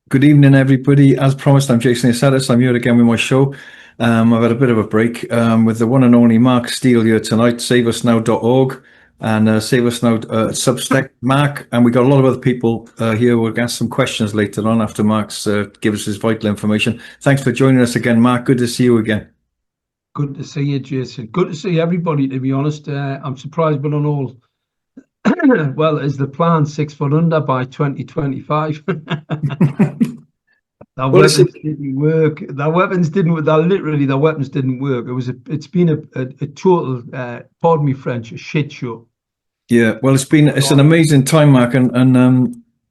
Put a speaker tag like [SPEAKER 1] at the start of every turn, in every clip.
[SPEAKER 1] Good evening, everybody. As promised, I'm Jason Asadis. I'm here again with my show. I've had a bit of a break with the one and only Mark Steele here tonight, saveusnow.org and Save Us Now Substack. Mark, and we got a lot of other people here. We'll ask some questions later on after Mark's gives us his vital information. Thanks for joining us again, Mark. Good to see you again.
[SPEAKER 2] Good to see you, Jason. Good to see everybody, to be honest. I'm surprised we're not all, well, is the plan 6 foot under by 2025? Their
[SPEAKER 1] Well, listen,
[SPEAKER 2] weapons didn't work. Their weapons didn't, their, literally, their weapons didn't work. It's been a total, pardon me French, a shit show.
[SPEAKER 1] yeah, well, it's an amazing time, Mark, and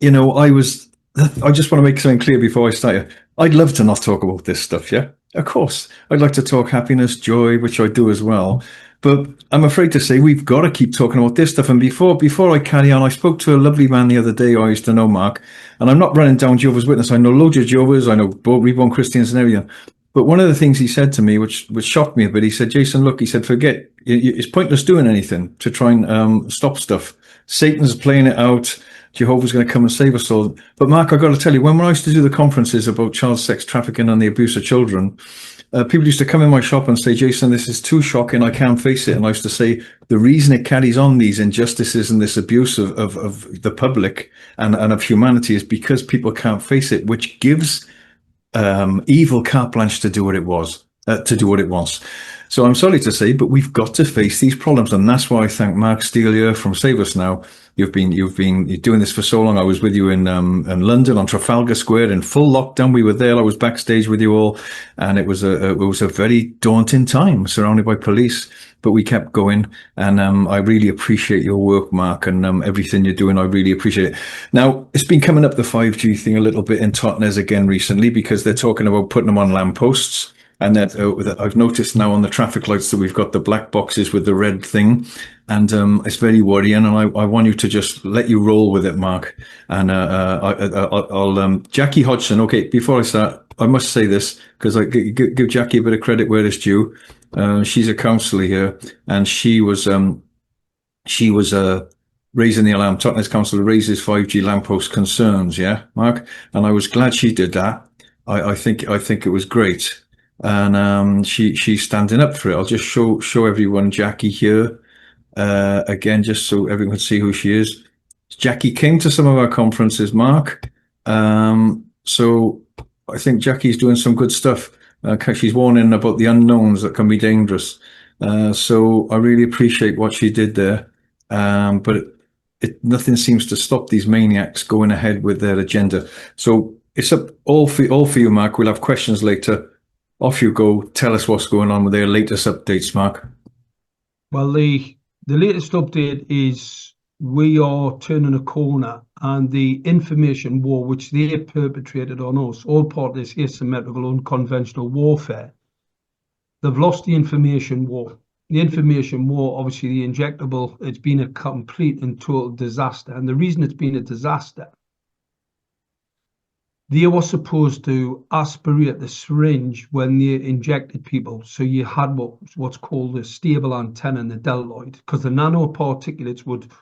[SPEAKER 1] I just want to make something clear before I start here. I'd love to not talk about this stuff, yeah? Of course. I'd like to talk happiness, joy, which I do as well. But I'm afraid to say we've got to keep talking about this stuff. And before I carry on, I spoke to a lovely man the other day who I used to know, Mark, and I'm not running down Jehovah's Witness. I know loads of Jehovah's, I know Reborn Christians and everything. But one of the things he said to me, which shocked me a bit, he said, Jason, look, he said, forget, it's pointless doing anything to try and stop stuff. Satan's playing it out. Jehovah's going to come and save us all. But Mark, I've got to tell you, when I used to do the conferences about child sex trafficking and the abuse of children, people used to come in my shop and say, Jason, this is too shocking. I can't face it. And I used to say, the reason it carries on these injustices and this abuse of the public and of humanity is because people can't face it, which gives evil carte blanche to do what it wants. So I'm sorry to say, but we've got to face these problems, and that's why I thank Mark Steele here from Save Us Now. You're doing this for so long. I was with you in London on Trafalgar Square in full lockdown. We were there. I was backstage with you all, and it was a very daunting time, surrounded by police. But we kept going, and I really appreciate your work, Mark, and everything you're doing. I really appreciate it. Now, it's been coming up the 5G thing a little bit in Totnes again recently because they're talking about putting them on lampposts. And that I've noticed now on the traffic lights that we've got the black boxes with the red thing, and it's very worrying. And I want you to just let you roll with it, Mark. And I'll Jackie Hodgson. Okay, before I start, I must say this because I give Jackie a bit of credit where it's due. She's a counsellor here, and she was raising the alarm. Totnes Council raises 5G lamppost concerns. Yeah, Mark, and I was glad she did that. I think it was great. And she's standing up for it. I'll just show everyone Jackie here again, just so everyone can see who she is. Jackie came to some of our conferences, Mark. So I think Jackie's doing some good stuff. She's warning about the unknowns that can be dangerous. So I really appreciate what she did there. But nothing seems to stop these maniacs going ahead with their agenda. So it's up all for you, Mark. We'll have questions later. Off you go. Tell us what's going on with their latest updates, Mark.
[SPEAKER 2] Well, the latest update is we are turning a corner, and the information war which they perpetrated on us, all part of this asymmetrical, unconventional warfare, they've lost the information war. The information war, obviously the injectable, it's been a complete and total disaster. And the reason it's been a disaster, they were supposed to aspirate the syringe when they injected people. So you had what's called the stable antenna and the deltoid, because the nanoparticulates would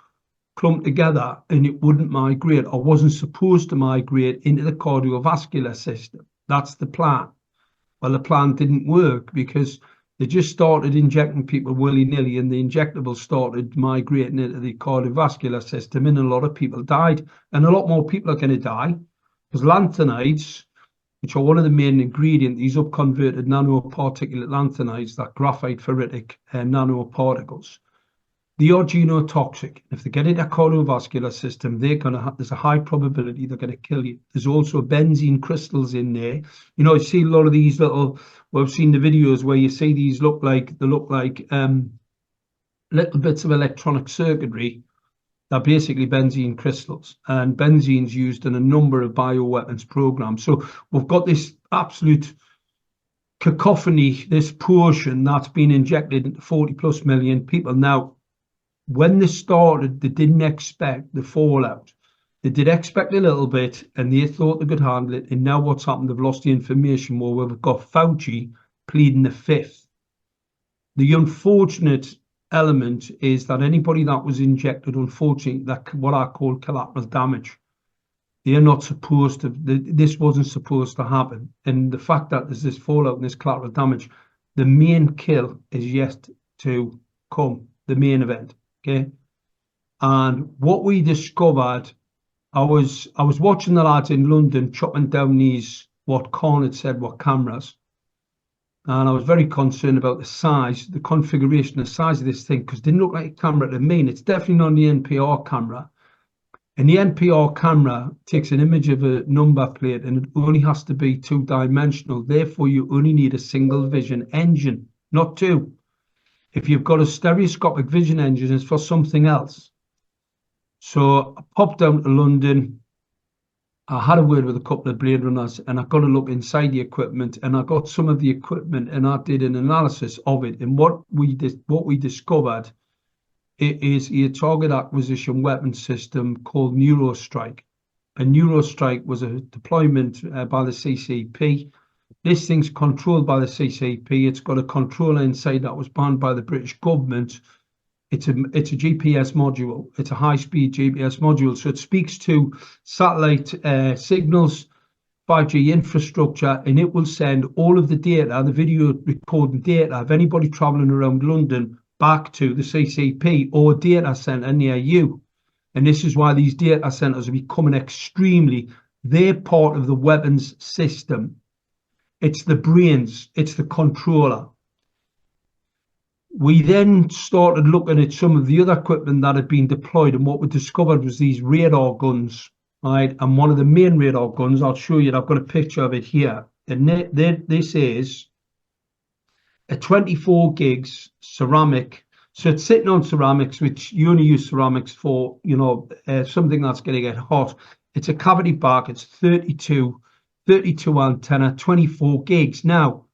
[SPEAKER 2] clump together and it wouldn't migrate, or wasn't supposed to migrate into the cardiovascular system. That's the plan. Well, the plan didn't work because they just started injecting people willy-nilly, and the injectables started migrating into the cardiovascular system, and a lot of people died, and a lot more people are going to die. Because lanthanides, which are one of the main ingredients, these upconverted nanoparticulate lanthanides, that graphite ferritic nanoparticles, they are genotoxic. If they get into the cardiovascular system, there's a high probability they're going to kill you. There's also benzene crystals in there. You know, you see a lot of these little, well, I've seen the videos where you see these look like little bits of electronic circuitry. They're basically benzene crystals, and benzene's used in a number of bioweapons programs. So we've got this absolute cacophony, this portion that's been injected into 40 plus million people. Now, when this started, they didn't expect the fallout. They did expect a little bit, and they thought they could handle it. And now what's happened, they've lost the information war, where we've got Fauci pleading the fifth. The unfortunate element is that anybody that was injected, unfortunately, that what I call collateral damage. They're not supposed to, this wasn't supposed to happen. And the fact that there's this fallout and this collateral damage, the main kill is yet to come, the main event, okay? And what we discovered, I was watching the lads in London chopping down these, what Corn had said were cameras. And I was very concerned about the size, the configuration, the size of this thing, because it didn't look like a camera to me. And it's definitely not the NPR camera. And the NPR camera takes an image of a number plate and it only has to be two-dimensional. Therefore, you only need a single vision engine, not two. If you've got a stereoscopic vision engine, it's for something else. So I popped down to London. I had a word with a couple of Blade Runners and I got to look inside the equipment and I got some of the equipment and I did an analysis of it. And what we discovered, it is a target acquisition weapon system called Neurostrike. And Neurostrike was a deployment by the CCP. This thing's controlled by the CCP. It's got a controller inside that was banned by the British government. It's a GPS module. It's a high-speed GPS module. So it speaks to satellite signals, 5G infrastructure, and it will send all of the data, the video recording data of anybody traveling around London back to the CCP or data center near you. And this is why these data centers are becoming extremely, they're part of the weapons system. It's the brains, it's the controller. We then started looking at some of the other equipment that had been deployed, and what we discovered was these radar guns, right? And one of the main radar guns, I'll show you, I've got a picture of it here. And this is a 24 gigs ceramic. So it's sitting on ceramics, which you only use ceramics for, you know, something that's going to get hot. It's a cavity back. It's 32 antenna, 24 gigs. Now,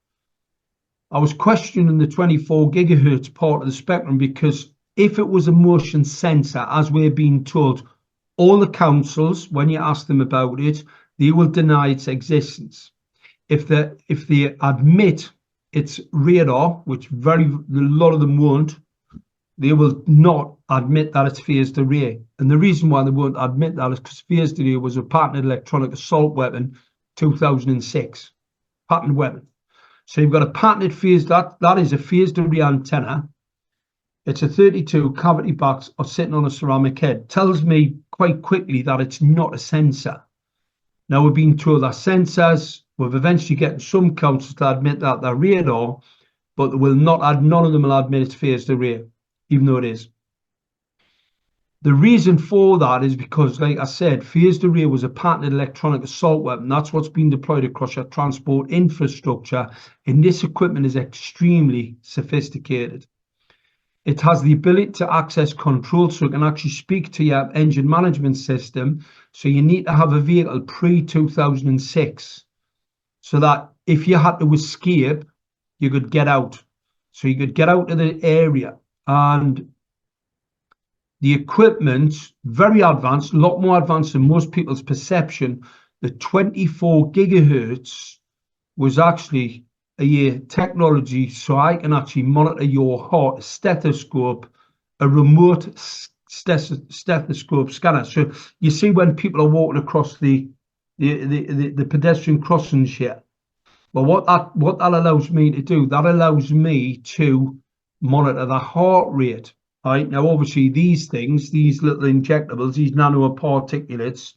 [SPEAKER 2] I was questioning the 24 gigahertz part of the spectrum because if it was a motion sensor, as we're being told, all the councils, when you ask them about it, they will deny its existence. If they admit it's radar, which a lot of them won't, they will not admit that it's phased array. And the reason why they won't admit that is because phased array was a patented electronic assault weapon, 2006, patented weapon. So you've got a patented phased, that is a phased array antenna. It's a 32 cavity box or sitting on a ceramic head. Tells me quite quickly that it's not a sensor. Now we're being told that sensors, we've eventually getting some councils to admit that they're radar, but they will not none of them will admit it's phased array, even though it is. The reason for that is because, like I said, phased array was a patented electronic assault weapon. That's what's been deployed across your transport infrastructure. And this equipment is extremely sophisticated. It has the ability to access control, so it can actually speak to your engine management system. So you need to have a vehicle pre-2006 so that if you had to escape, you could get out. So you could get out of the area. And the equipment, very advanced, a lot more advanced than most people's perception. The 24 gigahertz was actually a technology so I can actually monitor your heart, a stethoscope, a remote stethoscope scanner. So you see when people are walking across the pedestrian crossings here. Well, what that allows me to do, that allows me to monitor the heart rate. Right now, obviously, these things, these little injectables, these nanoparticulates,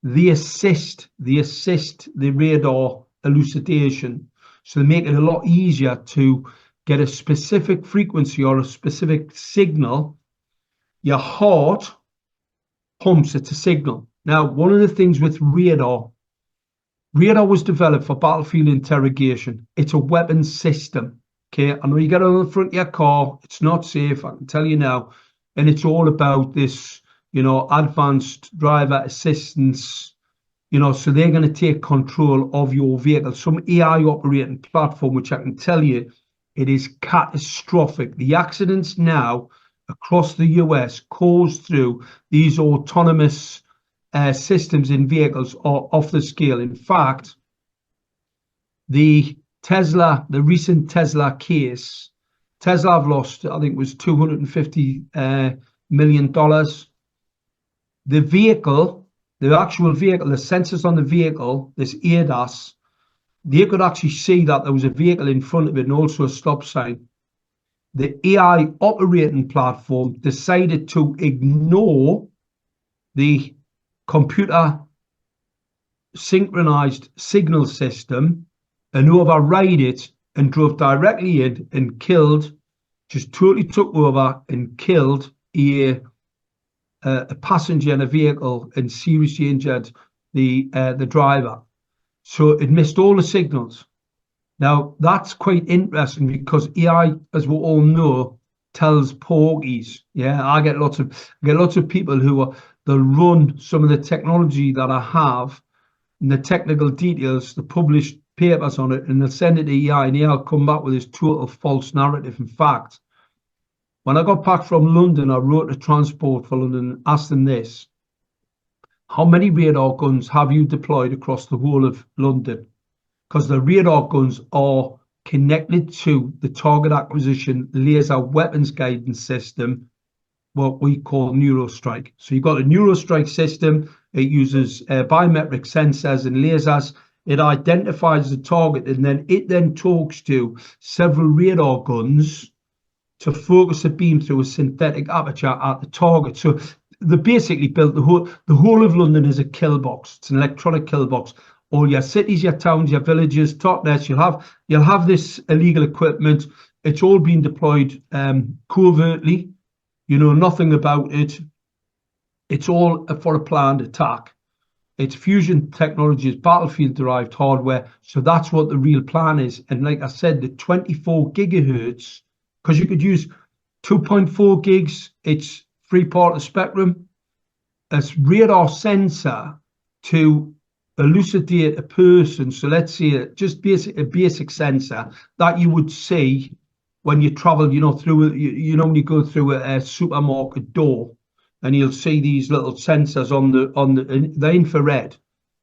[SPEAKER 2] they assist the radar elucidation. So they make it a lot easier to get a specific frequency or a specific signal. Your heart pumps it to signal. Now, one of the things with radar was developed for battlefield interrogation. It's a weapons system. Okay, I know you get on the front of your car, it's not safe, I can tell you now. And it's all about this, you know, advanced driver assistance, you know, so they're going to take control of your vehicle. Some AI operating platform, which I can tell you, it is catastrophic. The accidents now across the US caused through these autonomous systems in vehicles are off the scale. In fact, the recent Tesla case, Tesla have lost, I think it was $250 million. The vehicle the actual vehicle, the sensors on the vehicle, this ADAS, they could actually see that there was a vehicle in front of it and also a stop sign. The AI operating platform decided to ignore the computer synchronized signal system and override it and drove directly in and killed, just totally took over and killed a passenger in a vehicle and seriously injured the driver. So it missed all the signals. Now that's quite interesting because AI, as we all know, tells porkies. Yeah, I get lots of people who they'll run some of the technology that I have and the technical details, the published papers on it, and they'll send it to AI, and AI will come back with this total false narrative. In fact, when I got back from London, I wrote to Transport for London and asked them this: how many radar guns have you deployed across the whole of London? Because the radar guns are connected to the target acquisition laser weapons guidance system, what we call NeuroStrike. So you've got a NeuroStrike system. It uses biometric sensors and lasers. It identifies the target, and then it then talks to several radar guns to focus a beam through a synthetic aperture at the target. So they basically built the whole of London is a kill box. It's an electronic kill box. All your cities, your towns, your villages, topnets, you'll have this illegal equipment. It's all been deployed covertly. You know nothing about it. It's all for a planned attack. It's fusion technology, it's battlefield-derived hardware. So that's what the real plan is. And like I said, the 24 gigahertz, because you could use 2.4 gigs, it's free part of the spectrum. A radar sensor to elucidate a person. So let's say a basic sensor that you would see when you travel, you know, through when you go through a supermarket door, and you'll see these little sensors on the infrared.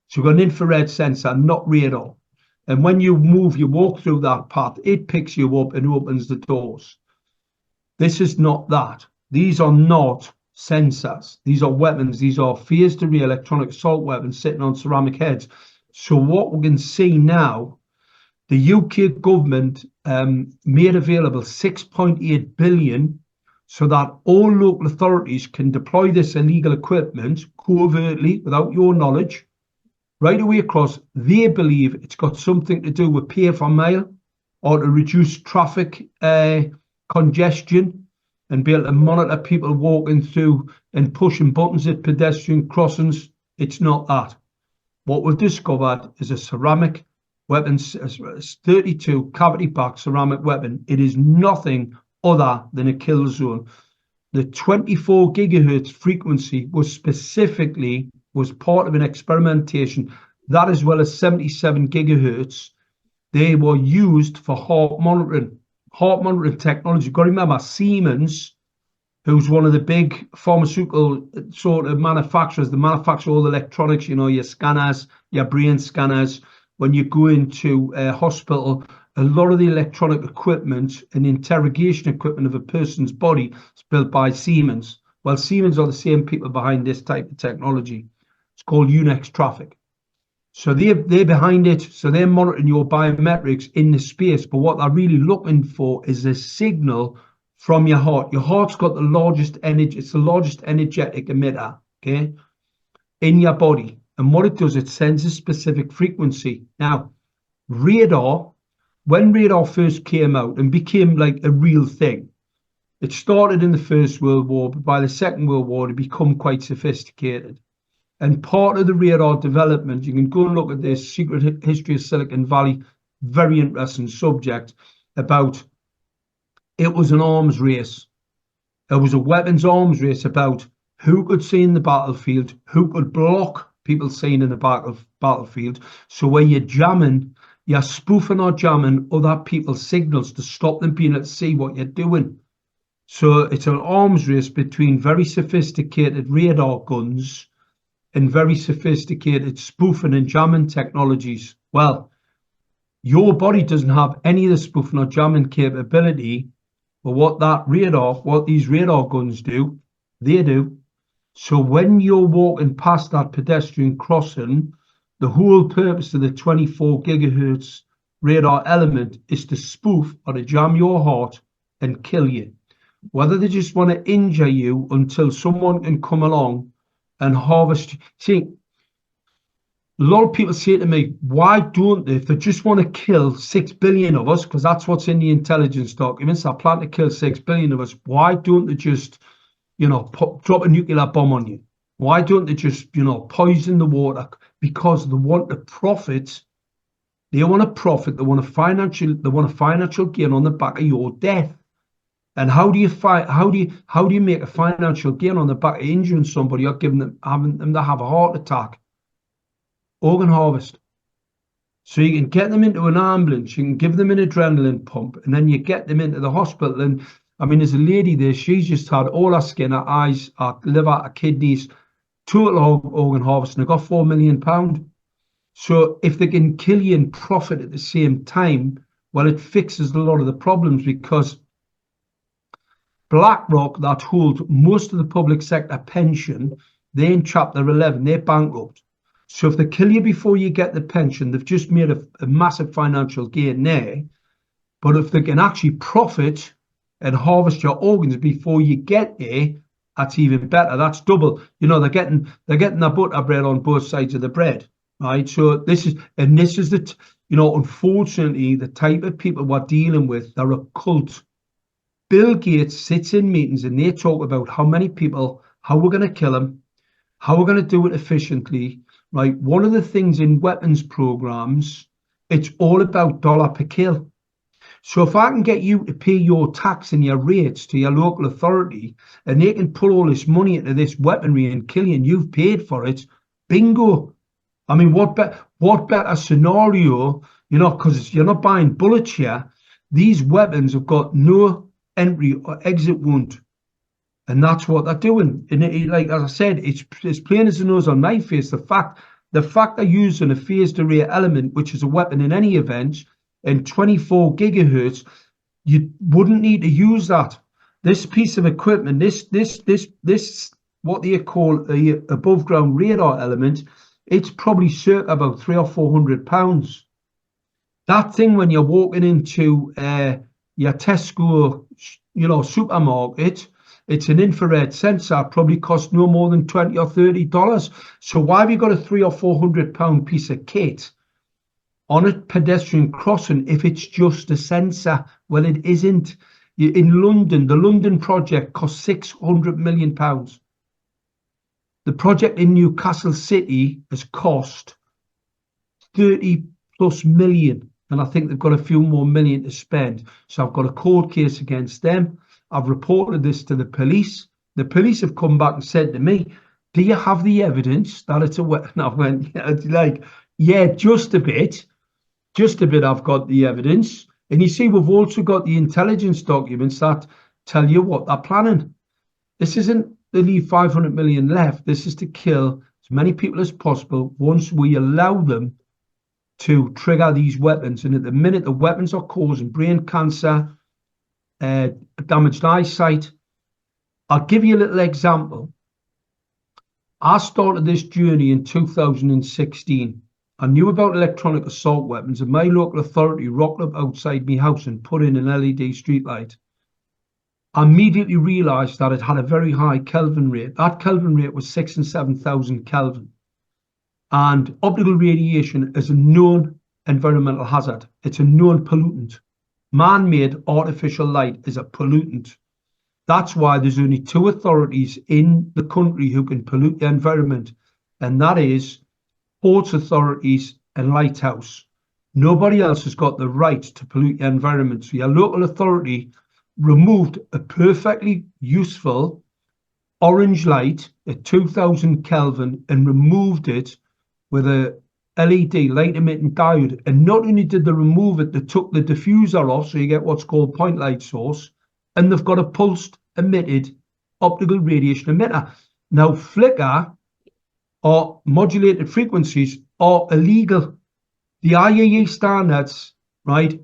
[SPEAKER 2] So you've got an infrared sensor, not radar. And when you walk through that path, it picks you up and opens the doors. This is not that. These are not sensors. These are weapons. These are phased-array electronic assault weapons sitting on ceramic heads. So what we can see now, the UK government made available 6.8 billion so that all local authorities can deploy this illegal equipment covertly without your knowledge right away across. They believe it's got something to do with pay for mile or to reduce traffic congestion and be able to monitor people walking through and pushing buttons at pedestrian crossings. It's not that. What we've discovered is a ceramic weapon, 32 cavity-backed ceramic weapon. It is nothing other than a kill zone. The 24 gigahertz frequency was part of an experimentation. That, as well as 77 gigahertz, they were used for heart monitoring technology. You've got to remember, Siemens, who's one of the big pharmaceutical sort of manufacturers, they manufacture all the electronics, you know, your scanners, your brain scanners. When you go into a hospital, a lot of the electronic equipment and interrogation equipment of a person's body is built by Siemens. Well, Siemens are the same people behind this type of technology. It's called Unix traffic. So they're behind it. So they're monitoring your biometrics in the space. But what they're really looking for is a signal from your heart. Your heart's got the largest energy. It's the largest energetic emitter, okay, in your body. And what it does, it sends a specific frequency. Now, radar, when radar first came out and became like a real thing, it started in the First World War, but by the Second World War, it become quite sophisticated. And part of the radar development, you can go and look at this Secret History of Silicon Valley, very interesting subject, about it was an arms race. It was a weapons arms race about who could see in the battlefield, who could block people seeing in the battlefield. So where you're jamming, you're spoofing or jamming other people's signals to stop them being able to see what you're doing. So it's an arms race between very sophisticated radar guns and very sophisticated spoofing and jamming technologies. Well, your body doesn't have any of the spoofing or jamming capability, but what these radar guns do, they do. So when you're walking past that pedestrian crossing, the whole purpose of the 24 gigahertz radar element is to spoof or to jam your heart and kill you. Whether they just want to injure you until someone can come along and harvest. See, a lot of people say to me, why don't they, if they just want to kill 6 billion of us, because that's what's in the intelligence documents, they plan to kill 6 billion of us, why don't they just, drop a nuclear bomb on you? Why don't they just, poison the water? Because they want to profit. They want to profit. They want a financial gain on the back of your death. And how do you make a financial gain on the back of injuring somebody or having them to have a heart attack? Organ harvest. So you can get them into an ambulance, you can give them an adrenaline pump, and then you get them into the hospital. And I mean, there's a lady there, she's just had all her skin, her eyes, her liver, her kidneys, total organ harvest, and they got £4 million. So if they can kill you and profit at the same time, well, it fixes a lot of the problems, because BlackRock, that holds most of the public sector pension, they're in Chapter 11, they're bankrupt. So if they kill you before you get the pension, they've just made a massive financial gain there. But if they can actually profit and harvest your organs before you get there, that's even better. That's double. They're getting their butter bread on both sides of the bread, right? So this is the, unfortunately, the type of people we're dealing with. They're a cult. Bill Gates sits in meetings and they talk about how many people, how we're going to kill them, how we're going to do it efficiently. Right, one of the things in weapons programs, it's all about dollar per kill. So if I can get you to pay your tax and your rates to your local authority, and they can pull all this money into this weaponry and kill you, and you've paid for it, bingo. I mean, what better scenario, because you're not buying bullets here. These weapons have got no entry or exit wound. And that's what they're doing. And like as I said, it's plain as the nose on my face. The fact they're using a phased array element, which is a weapon in any event, and 24 gigahertz, you wouldn't need to use that. This piece of equipment, this what they call a above ground radar element, it's probably circa about £300 or £400. That thing, when you're walking into your Tesco, supermarket, it's an infrared sensor, probably costs no more than $20 or $30. So why have you got a £300 or £400 piece of kit on a pedestrian crossing if it's just a sensor? Well, it isn't. In London, the London project cost £600 million. The project in Newcastle City has cost 30 plus million. And I think they've got a few more million to spend. So I've got a court case against them. I've reported this to the police. The police have come back and said to me, do you have the evidence that it's a weapon? I went, yeah, just a bit. Just a bit, I've got the evidence. And you see, we've also got the intelligence documents that tell you what they're planning. This isn't to leave 500 million left. This is to kill as many people as possible once we allow them to trigger these weapons. And at the minute, the weapons are causing brain cancer, damaged eyesight. I'll give you a little example. I started this journey in 2016. I knew about electronic assault weapons, and my local authority rocked up outside my house and put in an LED streetlight. I immediately realised that it had a very high Kelvin rate. That Kelvin rate was 6,000 and 7,000 Kelvin. And optical radiation is a known environmental hazard. It's a known pollutant. Man-made artificial light is a pollutant. That's why there's only two authorities in the country who can pollute the environment, and that is ports authorities and lighthouse. Nobody else has got the right to pollute the environment. So your local authority removed a perfectly useful orange light at 2000 Kelvin and removed it with a LED, light emitting diode. And not only did they remove it, they took the diffuser off, so you get what's called point light source, and they've got a pulsed emitted optical radiation emitter. Now, flicker or modulated frequencies are illegal. The IEEE standards, right,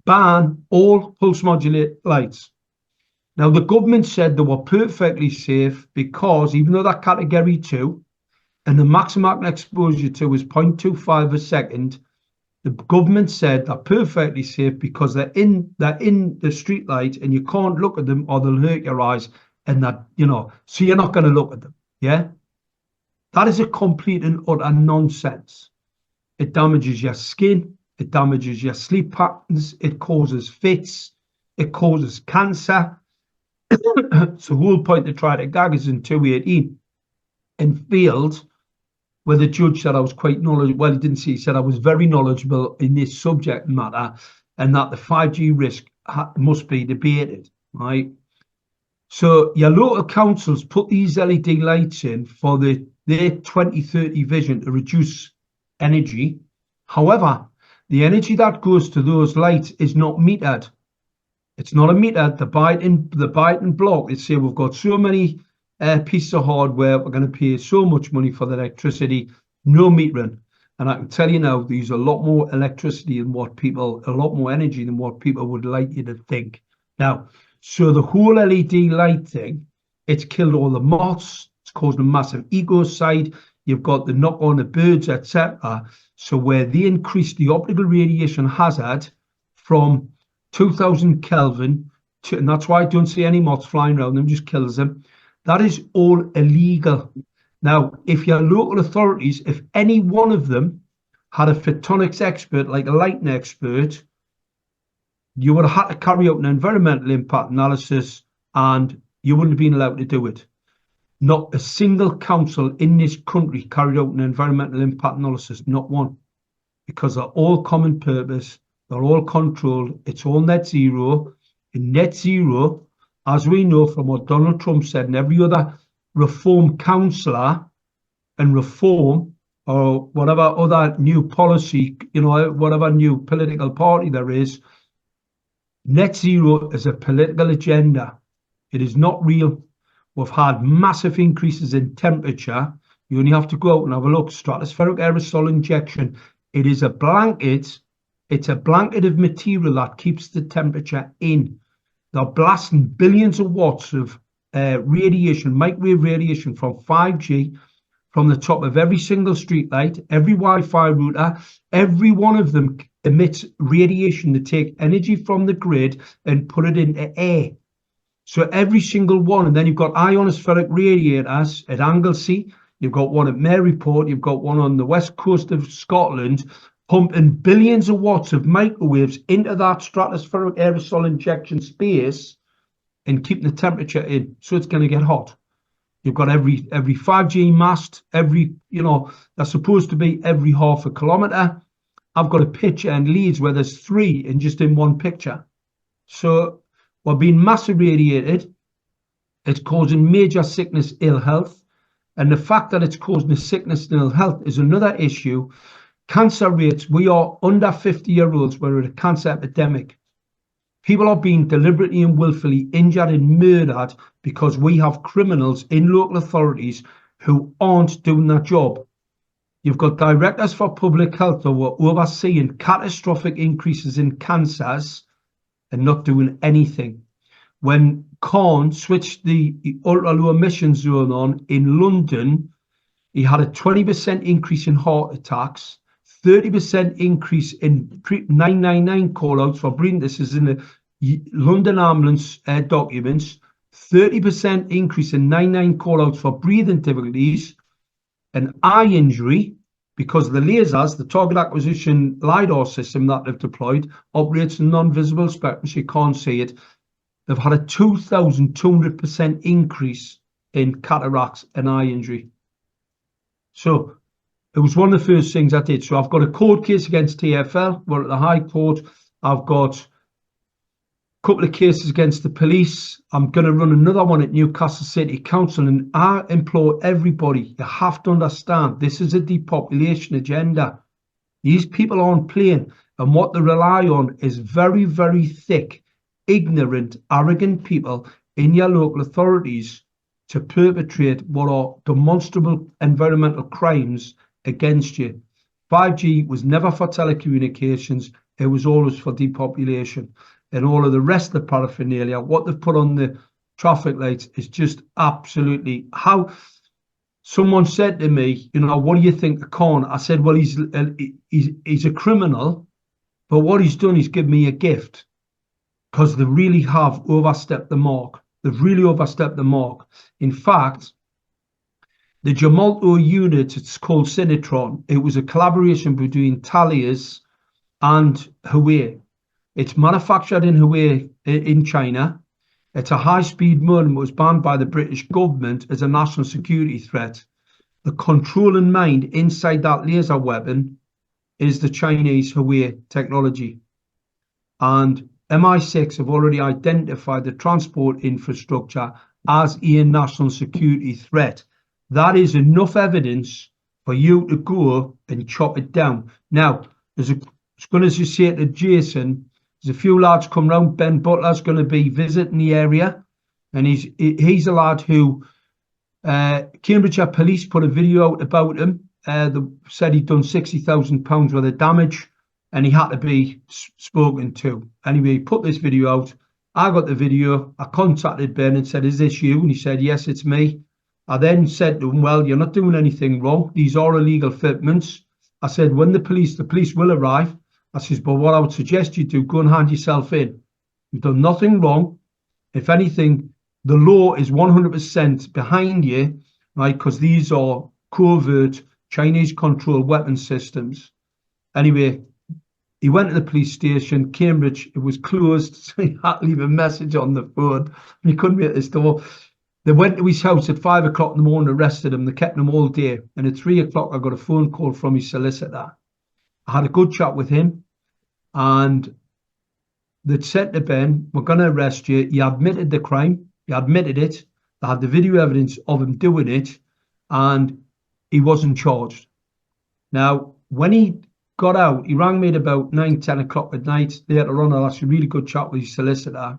[SPEAKER 2] ban all pulse modulate lights. Now, the government said they were perfectly safe because even though they're category 2 and the maximum exposure to is 0.25 a second, the government said they're perfectly safe because they're in the street light and you can't look at them or they'll hurt your eyes, and that, so you're not going to look at them. Yeah. That is a complete and utter nonsense. It damages your skin. It damages your sleep patterns. It causes fits. It causes cancer. So the whole point to try to gag us in 2018 and failed, where the judge said I was quite knowledgeable. Well, he didn't say, he said I was very knowledgeable in this subject matter and that the 5G risk must be debated, right? So your local councils put these LED lights in for their 2030 vision to reduce energy. However, the energy that goes to those lights is not metered. It's not a meter. The Biden block, they say we've got so many pieces of hardware, we're going to pay so much money for the electricity, no metering. And I can tell you now, there's a lot more electricity than a lot more energy than what people would like you to think. Now, so the whole LED light thing, it's killed all the moths, it's caused a massive ecocide. You've got the knock on the birds, etc. So where they increase the optical radiation hazard from 2000 Kelvin to, and that's why I don't see any moths flying around them, just kills them. That is all illegal. Now, if your local authorities, if any one of them had a photonics expert, like a lighting expert, you would have had to carry out an environmental impact analysis and you wouldn't have been allowed to do it. Not a single council in this country carried out an environmental impact analysis, not one, because they're all common purpose, they're all controlled, it's all net zero. And net zero, as we know from what Donald Trump said and every other reform councillor and reform or whatever other new policy, whatever new political party there is, net zero is a political agenda. It is not real. We've had massive increases in temperature. You only have to go out and have a look. Stratospheric aerosol injection. It is a blanket. It's a blanket of material that keeps the temperature in. They're blasting billions of watts of radiation, microwave radiation from 5G from the top of every single street light, every Wi-Fi router. Every one of them emits radiation to take energy from the grid and put it into air. So every single one, and then you've got ionospheric radiators at Anglesey, you've got one at Maryport, you've got one on the west coast of Scotland, pumping billions of watts of microwaves into that stratospheric aerosol injection space and keeping the temperature in. So it's going to get hot. You've got every 5G mast, they're supposed to be every half a kilometre. I've got a picture in Leeds where there's 3 in just in one picture. So we're being massive radiated. It's causing major sickness, ill health. And the fact that it's causing a sickness and ill health is another issue. Cancer rates, we are under 50-year-olds, we're at a cancer epidemic. People are being deliberately and willfully injured and murdered because we have criminals in local authorities who aren't doing their job. You've got directors for public health who are overseeing catastrophic increases in cancers and not doing anything. When Khan switched the ultra-low emission zone on in London, he had a 20% increase in heart attacks, 30% increase in 999 call-outs for breathing. This is in the London ambulance documents. 30% increase in 999 call-outs for breathing difficulties and eye injury because of the lasers, the target acquisition LiDAR system that they've deployed operates in non-visible spectrum, so you can't see it. They've had a 2,200% increase in cataracts and eye injury. So it was one of the first things I did. So I've got a court case against TfL. We're at the High Court. I've got a couple of cases against the police. I'm going to run another one at Newcastle City Council. And I implore everybody, you have to understand, this is a depopulation agenda. These people aren't playing. And what they rely on is very, very thick, ignorant, arrogant people in your local authorities to perpetrate what are demonstrable environmental crimes against you. 5G was never for telecommunications. It was always for depopulation. and all of the rest of the paraphernalia, what they've put on the traffic lights is just absolutely how. Someone said to me, you know, what do you think of Con? I said, well, he's a criminal, but what he's done is give me a gift, because they really have overstepped the mark. They've really overstepped the mark. In fact, the Gemalto unit, it's called Cinetron. It was a collaboration between Thales and Huawei. It's manufactured in Huawei in China. It's a high-speed modem that was banned by the British government as a national security threat. The controlling mind inside that laser weapon is the Chinese Huawei technology. And MI6 have already identified the transport infrastructure as a national security threat. That is enough evidence for you to go and chop it down. Now, as good as you say to Jason, there's a few lads come round. Ben Butler's going to be visiting the area, and he's a lad who Cambridgeshire Police put a video out about him. They said he'd done £60,000 worth of damage, and he had to be spoken to. Anyway, he put this video out. I got the video. I contacted Ben and said, "Is this you?" And he said, "Yes, it's me." I then said to him, "Well, you're not doing anything wrong. These are illegal fitments." I said, "When the police will arrive." I says, "But what I would suggest you do, go and hand yourself in. You've done nothing wrong. If anything, the law is 100% behind you, right? Because these are covert Chinese-controlled weapon systems." Anyway, he went to the police station, Cambridge. It was closed, so he had to leave a message on the phone. He couldn't be at his door. They went to his house at 5 o'clock in the morning, arrested him. They kept him all day. And at 3 o'clock, I got a phone call from his solicitor. I had a good chat with him. And they'd said to Ben, "We're going to arrest you." He admitted the crime. He admitted it. They had the video evidence of him doing it. And he wasn't charged. Now, when he got out, he rang me at about 9, 10 o'clock at night. Later on, I had a really good chat with his solicitor.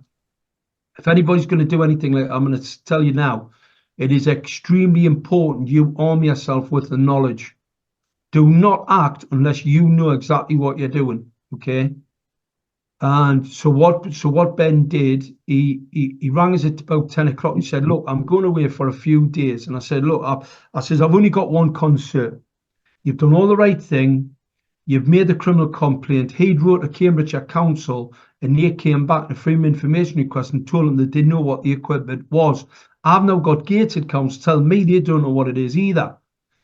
[SPEAKER 2] If anybody's going to do anything like that, I'm going to tell you now, it is extremely important you arm yourself with the knowledge. Do not act unless you know exactly what you're doing. Okay. And so what Ben did, he rang us at about 10 o'clock and said, "Look, I'm going away for a few days." And I said, "Look, I says, I've only got one concern. You've done all the right thing. You've made the criminal complaint." He'd wrote to Cambridgeshire Council, and they came back to Freedom of Information request and told them they didn't know what the equipment was. I've now got gated councils telling me they don't know what it is either.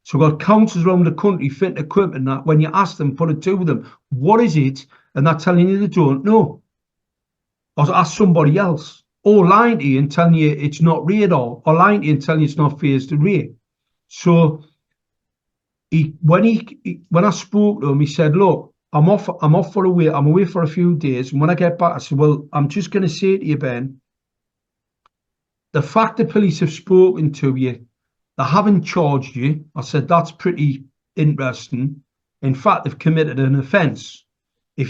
[SPEAKER 2] So I've got councils around the country fitting equipment that when you ask them, put it to them, "What is it?" And they're telling you they don't know. Or ask somebody else. Or lying to you and telling you it's not radar. Or lying to you and telling you it's not phased array. So when I spoke to him, he said, "Look, I'm away for a few days. And when I get back," I said, "Well, I'm just going to say to you, Ben, the fact the police have spoken to you, they haven't charged you." I said, "That's pretty interesting. In fact, they've committed an offence. If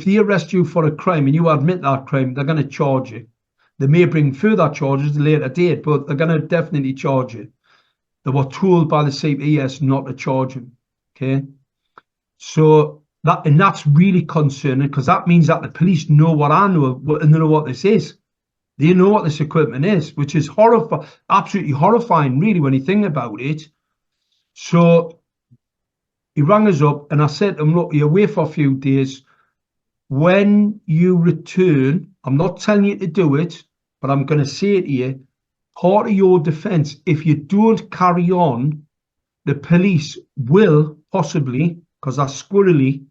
[SPEAKER 2] they arrest you for a crime and you admit that crime, they're going to charge you. They may bring further charges at a later date, but they're going to definitely charge you. They were told by the CPS not to charge him." Okay. So that's really concerning, because that means that the police know what I know and they know what this is. They know what this equipment is, which is absolutely horrifying, really, when you think about it. So he rang us up and I said to him, "Look, you're away for a few days. When you return, I'm not telling you to do it, but I'm going to say to you, part of your defence, if you don't carry on, the police will possibly, because that's squirrely,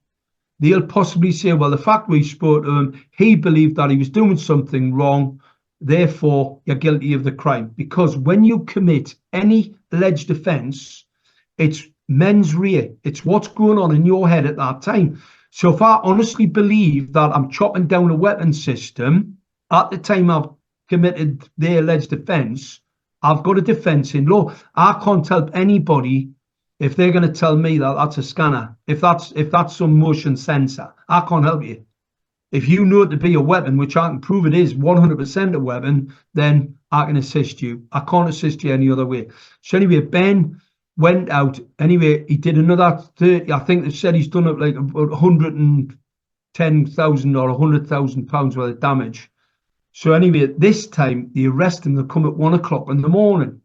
[SPEAKER 2] they'll possibly say, well, the fact we spoke to him, he believed that he was doing something wrong, therefore you're guilty of the crime." Because when you commit any alleged offence, it's mens rea. It's what's going on in your head at that time. So if I honestly believe that I'm chopping down a weapon system at the time I've committed the alleged offence, I've got a defence in law. I can't help anybody if they're going to tell me that that's a scanner, if that's some motion sensor. I can't help you. If you know it to be a weapon, which I can prove it is 100% a weapon, then I can assist you. I can't assist you any other way. So anyway, Ben went out. Anyway, he did another 30. I think they said he's done it like about 100 and 10,000 or £100,000 worth of damage. So anyway, this time they arrest him. They come at 1 o'clock in the morning.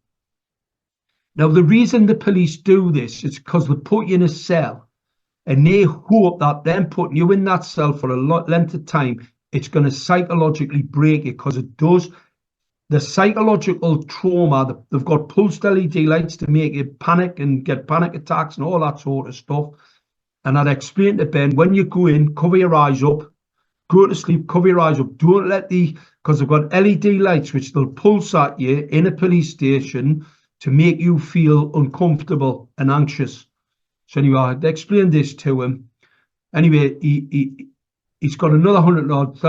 [SPEAKER 2] Now, the reason the police do this is because they put you in a cell and they hope that them putting you in that cell for a length of time, it's going to psychologically break you, because it does. The psychological trauma, they've got pulsed LED lights to make you panic and get panic attacks and all that sort of stuff. And I'd explain to Ben, when you go in, cover your eyes up, go to sleep, cover your eyes up. Don't let because they've got LED lights which they'll pulse at you in a police station to make you feel uncomfortable and anxious. So anyway, I explained this to him. Anyway, he's got another plus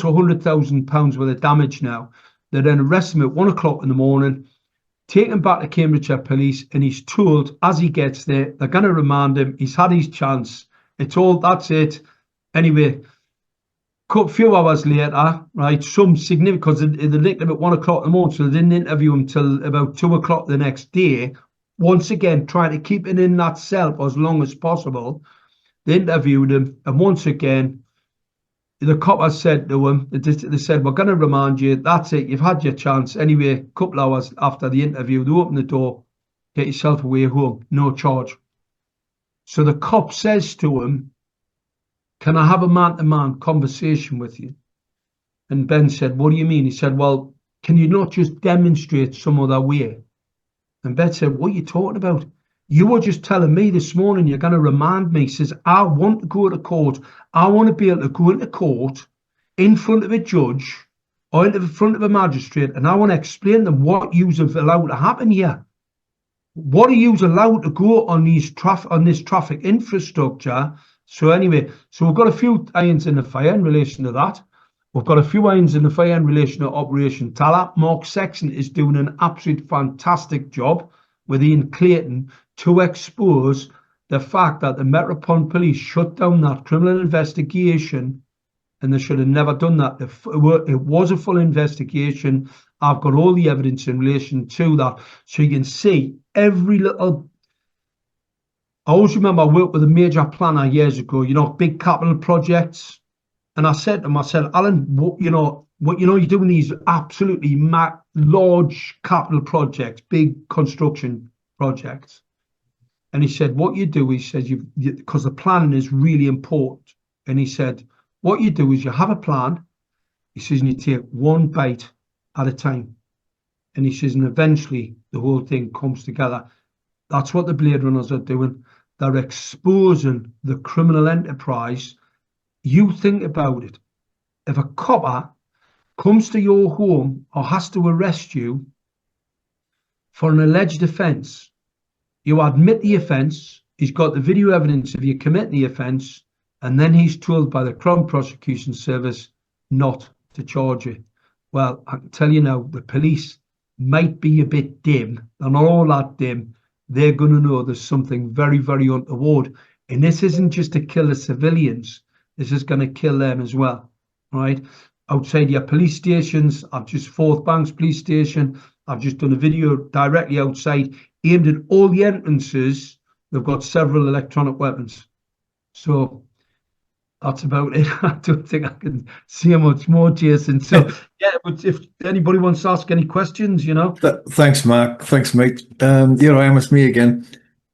[SPEAKER 2] £100,000 worth of damage now. They then arrest him at 1 o'clock in the morning, take him back to Cambridgeshire Police, and he's told as he gets there, they're going to remand him. He's had his chance. That's it. Anyway, a few hours later, right, some significant, because they linked him at 1 o'clock in the morning, so they didn't interview him till about 2 o'clock the next day. Once again, trying to keep him in that cell for as long as possible. They interviewed him, and once again, the cop has said to him, they said, we're going to remand you. That's it. You've had your chance. Anyway, a couple of hours after the interview, they open the door, get yourself away home, no charge. So the cop says to him, can I have a man-to-man conversation with you? And Ben said, what do you mean? He said, well, can you not just demonstrate some other way? And Ben said, what are you talking about? You were just telling me this morning you're going to remand me. He says, I want to go to court. I want to be able to go into court in front of a judge or in front of a magistrate, and I want to explain to them what you've allowed to happen here. What are you allowed to go on this traffic infrastructure? So anyway, so we've got a few irons in the fire in relation to that. We've got a few irons in the fire in relation to Operation Tala. Mark Sexton is doing an absolute fantastic job with Ian Clayton to expose the fact that the Metropolitan Police shut down that criminal investigation, and they should have never done that. It was a full investigation. I've got all the evidence in relation to that. So you can see every little... I always remember I worked with a major planner years ago, big capital projects. And I said to him, Alan, you're doing these absolutely large capital projects, big construction projects. And he said, what you do, he says, because the planning is really important. And he said, what you do is you have a plan. He says, and you take one bite at a time. And he says, and eventually the whole thing comes together. That's what the Blade Runners are doing. They're exposing the criminal enterprise. You think about it. If a copper comes to your home or has to arrest you for an alleged offence, you admit the offence, he's got the video evidence of you committing the offence, and then he's told by the Crown Prosecution Service not to charge you. Well, I can tell you now, the police might be a bit dim. They're not all that dim. They're going to know there's something very, very untoward. And this isn't just to kill the civilians. This is going to kill them as well, right? Outside your police stations, I've just Forth Banks Police Station. I've just done a video directly outside aimed at all the entrances. They've got several electronic weapons. So that's about it. I don't think I can say much more, Jason. So yeah, but if anybody wants to ask any questions,
[SPEAKER 1] Thanks, Mark. Thanks, mate. Here I am, it's me again.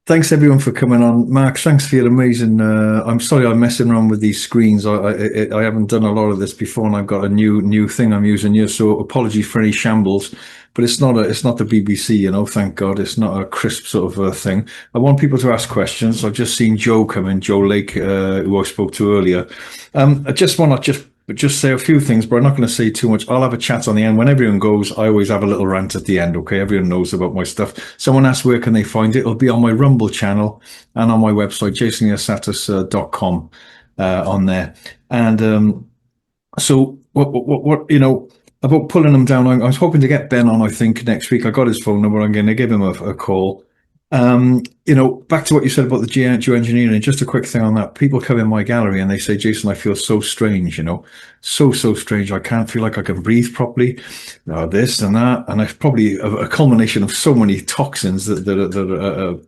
[SPEAKER 1] Thanks everyone for coming on. Mark, thanks for your amazing... I'm sorry I'm messing around with these screens. I haven't done a lot of this before, and I've got a new thing I'm using here, so apologies for any shambles. But it's not the BBC, thank God. It's not a crisp sort of thing. I want people to ask questions. I've just seen Joe come in, Joe Lake, who I spoke to earlier. I just want to just say a few things, but I'm not going to say too much. I'll have a chat on the end. When everyone goes, I always have a little rant at the end, okay? Everyone knows about my stuff. Someone asked where can they find it? It'll be on my Rumble channel and on my website, jasoniasatis.com, on there. And so what about pulling them down, I was hoping to get Ben on, I think, next week. I got his phone number. I'm going to give him a call. Back to what you said about the geoengineering, just a quick thing on that. People come in my gallery and they say, Jason, I feel so strange, so strange. I can't feel like I can breathe properly. This and that. And it's probably a culmination of so many toxins that are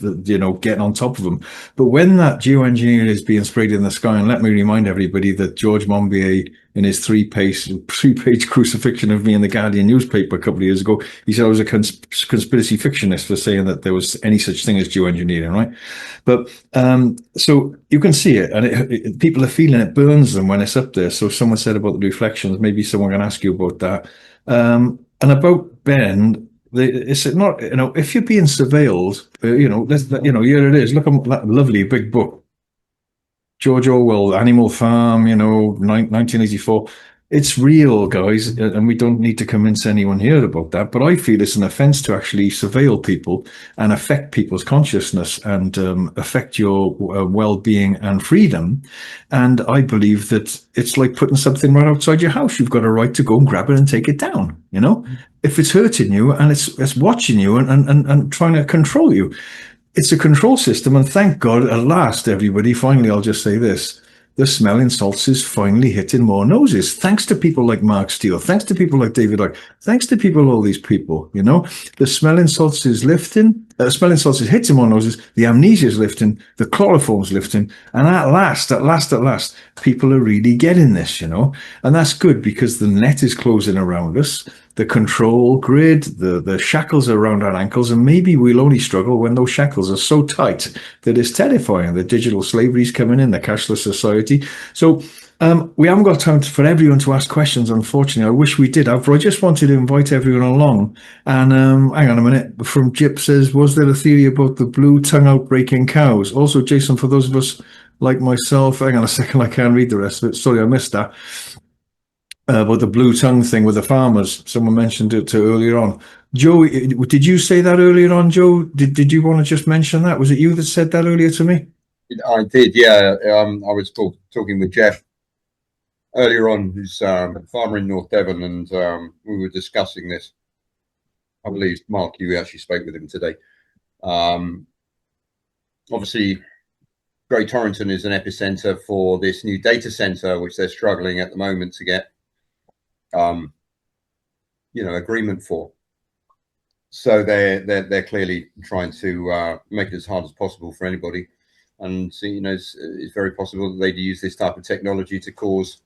[SPEAKER 1] you know, getting on top of them. But when that geoengineering is being sprayed in the sky, and let me remind everybody that George Monbiot, in his three-page crucifixion of me in the Guardian newspaper a couple of years ago, he said I was a conspiracy fictionist for saying that there was any such thing as geoengineering, right? But so you can see it, and people are feeling it burns them when it's up there. So someone said about the reflections. Maybe someone can ask you about that. And about Ben, it's not, you know, if you're being surveilled, you know, you know, here it is. Look at that lovely big book, George Orwell, Animal Farm, you know, 1984. It's real, guys, and we don't need to convince anyone here about that. But I feel it's an offence to actually surveil people and affect people's consciousness and affect your well-being and freedom. And I believe that it's like putting something right outside your house. You've got a right to go and grab it and take it down. You know, if it's hurting you and it's watching you and trying to control you, it's a control system. And thank God, at last, everybody, finally, I'll just say this. The smelling salts is finally hitting more noses. Thanks to people like Mark Steele. Thanks to people like David Icke. Thanks to people, all these people, you know, the smelling salts is lifting. Smelling salts is hitting more noses. The amnesia is lifting. The chloroform's lifting. And at last, people are really getting this, you know, and that's good because the net is closing around us. The control grid, the shackles around our ankles, and maybe we'll only struggle when those shackles are so tight that it's terrifying. The digital slavery is coming in, the cashless society. So we haven't got time for everyone to ask questions, unfortunately. I wish we did have, but I just wanted to invite everyone along. And hang on a minute, from Jip says, was there a theory about the blue tongue outbreak in cows? Also, Jason, for those of us like myself, hang on a second, I can't read the rest of it. Sorry, I missed that. About the blue tongue thing with the farmers. Someone mentioned it earlier on. Joe, did you say that earlier on, Joe? Did you want to just mention that? Was it you that said that earlier to me?
[SPEAKER 3] I did, yeah. I was talking with Jeff earlier on, who's a farmer in North Devon, and we were discussing this. I believe, Mark, you actually spoke with him today. Obviously, Great Torrington is an epicenter for this new data center, which they're struggling at the moment to get you know, agreement for. So they're clearly trying to make it as hard as possible for anybody. And so, you know, it's very possible that they'd use this type of technology to cause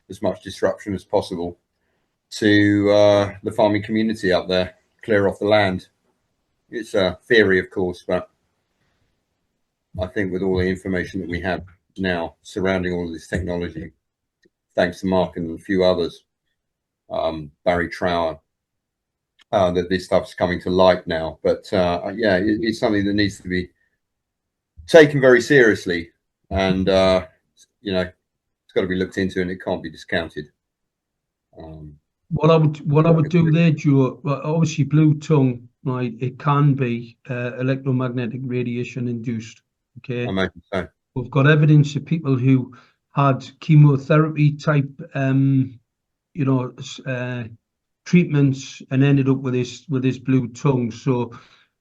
[SPEAKER 3] as much disruption as possible to the farming community out there, clear off the land. It's a theory, of course, but I think with all the information that we have now surrounding all of this technology, thanks to Mark and a few others, Barry Trower, that this stuff's coming to light now. But yeah, it's something that needs to be taken very seriously, and you know, it's got to be looked into, and it can't be discounted.
[SPEAKER 2] What I would do there, Joe, well, obviously blue tongue, right? It can be electromagnetic radiation induced. Okay,
[SPEAKER 3] I imagine so.
[SPEAKER 2] We've got evidence of people who had chemotherapy type, you know, treatments and ended up with this blue tongue. So,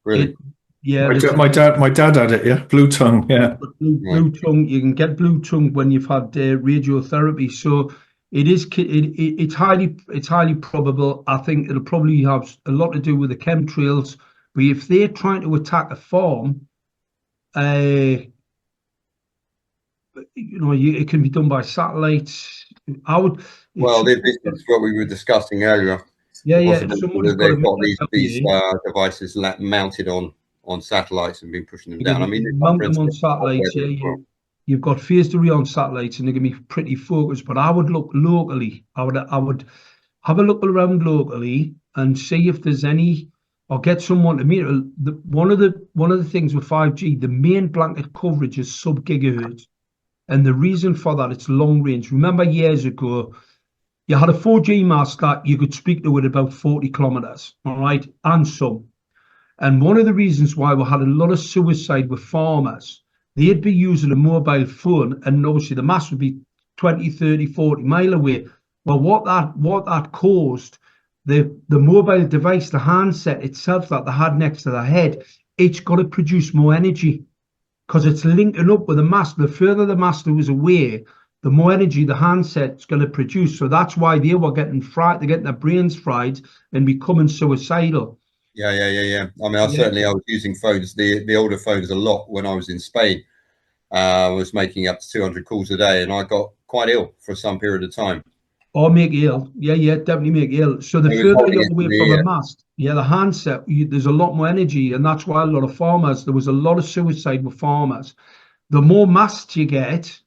[SPEAKER 3] really,
[SPEAKER 2] yeah,
[SPEAKER 1] my dad had it. Yeah, blue tongue. Yeah,
[SPEAKER 2] blue tongue. You can get blue tongue when you've had radiotherapy. So it's highly probable. I think it'll probably have a lot to do with the chemtrails. But if they're trying to attack a farm, you know, it can be done by satellites.
[SPEAKER 3] Well, this is what we were discussing earlier.
[SPEAKER 2] Yeah, yeah.
[SPEAKER 3] They've got these devices mounted on satellites and been pushing them down. I mean,
[SPEAKER 2] mount them on satellites. Yeah, you've got phased array on satellites, and they're going to be pretty focused. But I would look locally. I would have a look around locally and see if there's any, or get someone to meet. One of the things with 5G, the main blanket coverage is sub-gigahertz. And the reason for that, it's long range. Remember years ago, you had a 4G mast that you could speak to at about 40 kilometers, all right, and some. And one of the reasons why we had a lot of suicide with farmers, they'd be using a mobile phone, and obviously the mast would be 20, 30, 40 mile away. Well, what that caused, the mobile device, the handset itself that they had next to the head, it's got to produce more energy, because it's linking up with the mast. The further the mast was away, the more energy the handset's going to produce. So that's why they were getting fried. They're getting their brains fried and becoming suicidal.
[SPEAKER 3] Yeah. I mean, I was using phones, the older phones a lot when I was in Spain. I was making up to 200 calls a day, and I got quite ill for some period of time.
[SPEAKER 2] Or make you ill. Yeah, definitely make you ill. So the
[SPEAKER 3] It was
[SPEAKER 2] further
[SPEAKER 3] holding
[SPEAKER 2] you're
[SPEAKER 3] it
[SPEAKER 2] away
[SPEAKER 3] to the
[SPEAKER 2] from a
[SPEAKER 3] ear.
[SPEAKER 2] mast, the handset, there's a lot more energy, and that's why a lot of farmers, there was a lot of suicide with farmers. The more masts you get,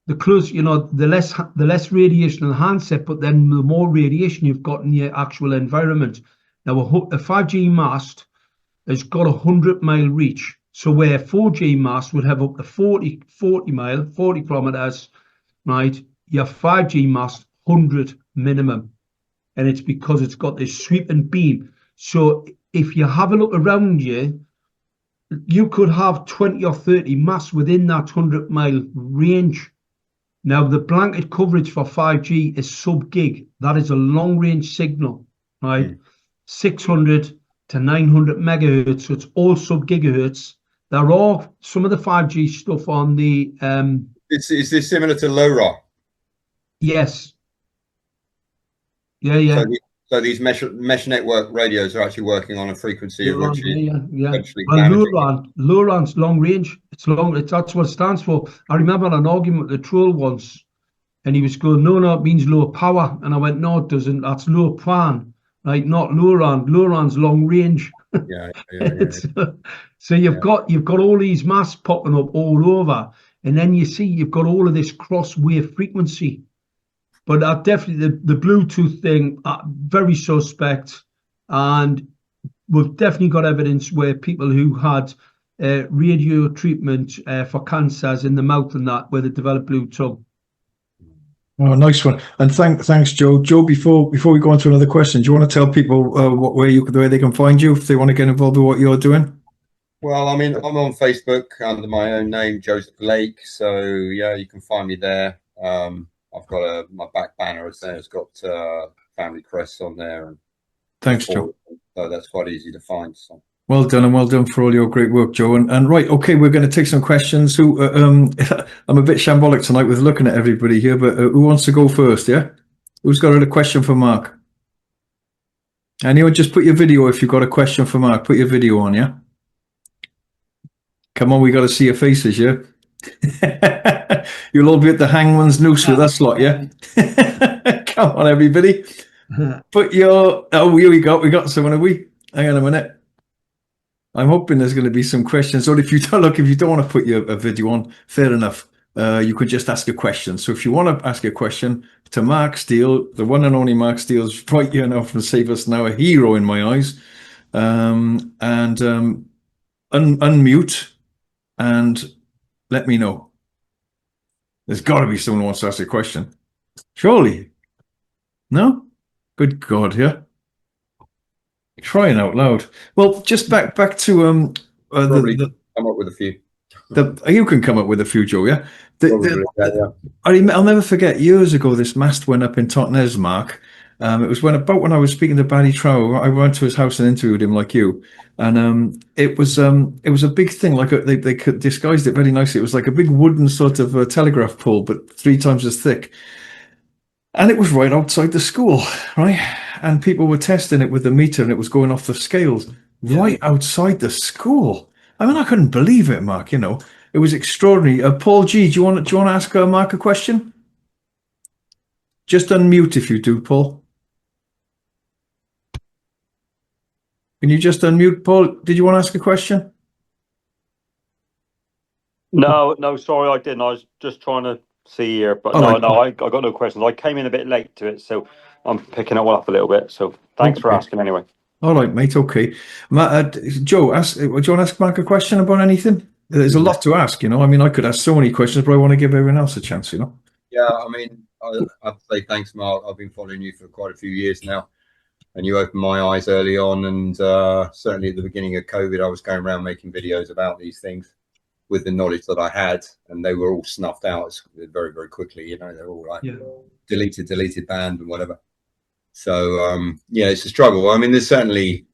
[SPEAKER 2] the closer, the less radiation in the handset, but then the more radiation you've got in your actual environment. Now, a 5G mast has got a 100-mile reach. So where a 4G mast would have up to 40 kilometers, right? Your 5G mast, 100 minimum. And it's because it's got this sweeping beam. So if you have a look around you, you could have 20 or 30 masts within that 100-mile range. Now, the blanket coverage for 5G is sub-gig. That is a long-range signal, right? 600 to 900 megahertz. So it's all sub-gigahertz. There are some of the 5G stuff on the...
[SPEAKER 3] Is this similar to LoRa?
[SPEAKER 2] Yes. Yeah.
[SPEAKER 3] So these mesh network radios are actually working on a frequency of which is essentially
[SPEAKER 2] Well, LoRa's long range. That's what it stands for. I remember an argument with the troll once, and he was going, no, it means low power. And I went, no, it doesn't. That's low pan, right? Not LoRan. LoRan's long range.
[SPEAKER 3] Yeah.
[SPEAKER 2] So you've got all these masts popping up all over, and then you've got all of this cross wave frequency. But definitely the Bluetooth thing, very suspect, and we've definitely got evidence where people who had radio treatment for cancers in the mouth and that, where they developed blue tongue.
[SPEAKER 1] Oh, nice one. And thanks, Joe. Joe, before we go on to another question, do you want to tell people where they can find you if they want to get involved with what you're doing?
[SPEAKER 3] Well, I mean, I'm on Facebook under my own name, Joseph Lake. So yeah, you can find me there. I've got my back banner there. It's got family crests on there. And
[SPEAKER 1] thanks, Joe.
[SPEAKER 3] So that's quite easy to find. So.
[SPEAKER 1] Well done, and well done for all your great work, Joe. And right, okay, we're going to take some questions. I'm a bit shambolic tonight with looking at everybody here, but who wants to go first? Yeah, who's got a question for Mark? Anyone, just put your video if you've got a question for Mark. Put your video on, yeah. Come on, we got to see your faces, yeah. You'll all be at the hangman's noose with us lot, yeah. Come on, everybody. Put your here we got someone, have we? Hang on a minute. I'm hoping there's going to be some questions. Or if you don't want to put your video on, fair enough. You could just ask a question. So if you want to ask a question to Mark Steele, the one and only Mark Steele's right here now from Save Us Now, a hero in my eyes. Unmute and let me know. There's got to be someone who wants to ask a question. Surely. No? Good God, yeah. Crying out loud. Well, just back to
[SPEAKER 3] come up with a few.
[SPEAKER 1] You can come up with a few, Joe. Yeah.
[SPEAKER 3] Yeah.
[SPEAKER 1] I'll never forget. Years ago, this mast went up in Totnes, Mark. It was when I was speaking to Barry Trow. I went to his house and interviewed him, like you. And it was a big thing. Like they disguised it very nicely. It was like a big wooden sort of telegraph pole, but 3 times as thick. And it was right outside the school, right? And people were testing it with the meter, and it was going off the scales right outside the school. I mean, I couldn't believe it, Mark. It was extraordinary. Paul G, do you want to ask Mark a question? Just unmute if you do, Paul. Can you just unmute, Paul? Did you want to ask a question?
[SPEAKER 4] No, sorry, I didn't. I was just trying to see here, but I got no questions. I came in a bit late to it, so I'm picking it all up a little bit. So thanks for asking anyway.
[SPEAKER 1] All right, mate. Okay, Joe, do you want to ask Mark a question about anything? There's a lot to ask, I mean, I could ask so many questions, but I want to give everyone else a chance,
[SPEAKER 3] Yeah, I mean, I'd say thanks, Mark. I've been following you for quite a few years now, and you opened my eyes early on. And certainly at the beginning of COVID, I was going around making videos about these things with the knowledge that I had, and they were all snuffed out very, very quickly. They're all like deleted, banned, and whatever. So it's a struggle. I mean, there's certainly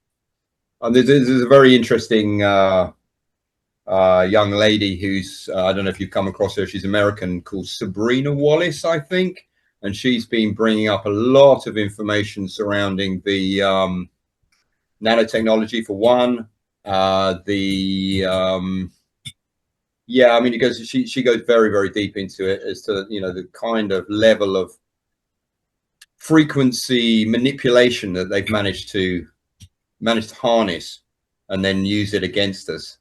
[SPEAKER 3] there's a very interesting young lady who's I don't know if you've come across her. She's American, called Sabrina Wallace, I think, and she's been bringing up a lot of information surrounding the nanotechnology for one. Yeah, I mean, she goes very, very deep into it as to, you know, the kind of level of frequency manipulation that they've managed to harness and then use it against us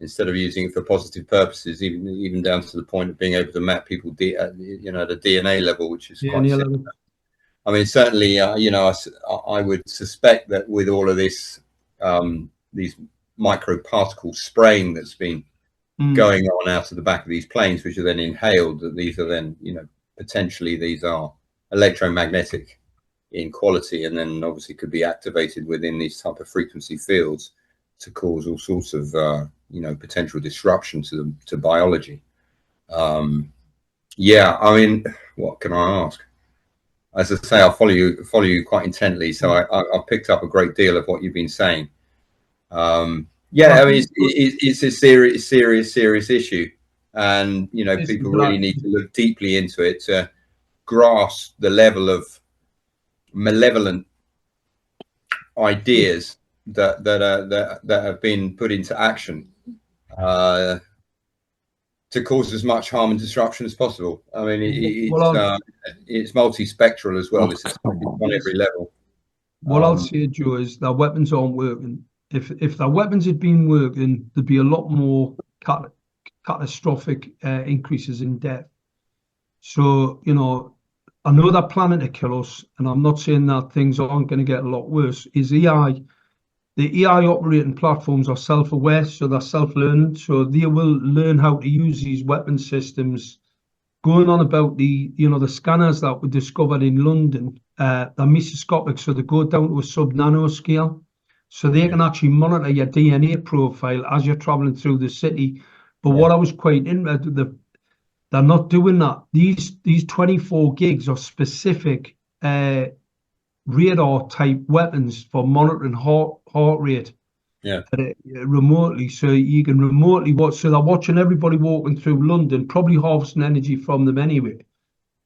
[SPEAKER 3] instead of using it for positive purposes, even down to the point of being able to map people, you know, at a DNA level, which is quite simple. I mean, certainly, you know, I would suspect that with all of this, these microparticle spraying that's been going on out of the back of these planes, which are then inhaled, that these are then, you know, potentially these are electromagnetic in quality, and then obviously could be activated within these type of frequency fields to cause all sorts of, you know, potential disruption to biology. Yeah, I mean, what can I ask? As I say, I'll follow you quite intently, so I picked up a great deal of what you've been saying. Yeah, I mean, it's a serious issue, and you know, people really need to look deeply into it to grasp the level of malevolent ideas that have been put into action to cause as much harm and disruption as possible. I mean, it's multispectral as well. It's on every level.
[SPEAKER 2] What I'll say, Joe, is that weapons aren't working. If the weapons had been working, there'd be a lot more catastrophic increases in death. So, you know, I know they're planning to kill us, and I'm not saying that things aren't going to get a lot worse. The AI operating platforms are self-aware, so they're self-learning, so they will learn how to use these weapon systems. Going on about the scanners that were discovered in London, they're mesoscopic, so they go down to a sub-nano scale. So they can actually monitor your DNA profile as you're traveling through the city. But what I was quite interested, they're not doing that. These 24 gigs are specific radar type weapons for monitoring heart rate.
[SPEAKER 3] Yeah.
[SPEAKER 2] Remotely, so you can remotely watch. So they're watching everybody walking through London, probably harvesting energy from them anyway,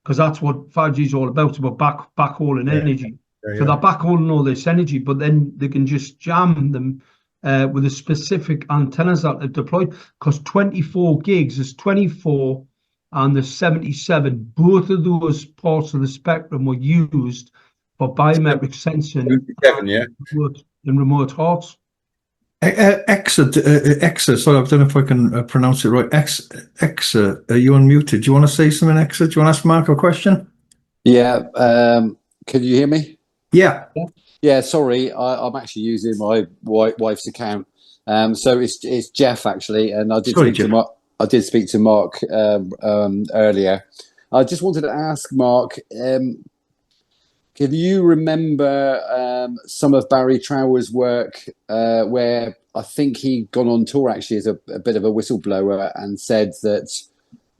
[SPEAKER 2] because that's what 5G is all about. It's about backhauling energy. So they're backhauling all this energy, but then they can just jam them with the specific antennas that they've deployed. Because 24 gigs is 24 and the 77. Both of those parts of the spectrum were used for biometric sensing in remote hearts.
[SPEAKER 1] Exa, sorry, I don't know if I can pronounce it right. Exa, are you unmuted? Do you want to say something, Exa? Do you want to ask Mark a question?
[SPEAKER 5] Yeah. Can you hear me?
[SPEAKER 1] Yeah.
[SPEAKER 5] Yeah. Sorry, I'm actually using my wife's account. So it's Jeff actually, and I did speak to Mark earlier. I just wanted to ask Mark. Can you remember some of Barry Trower's work where I think he'd gone on tour actually as a bit of a whistleblower and said that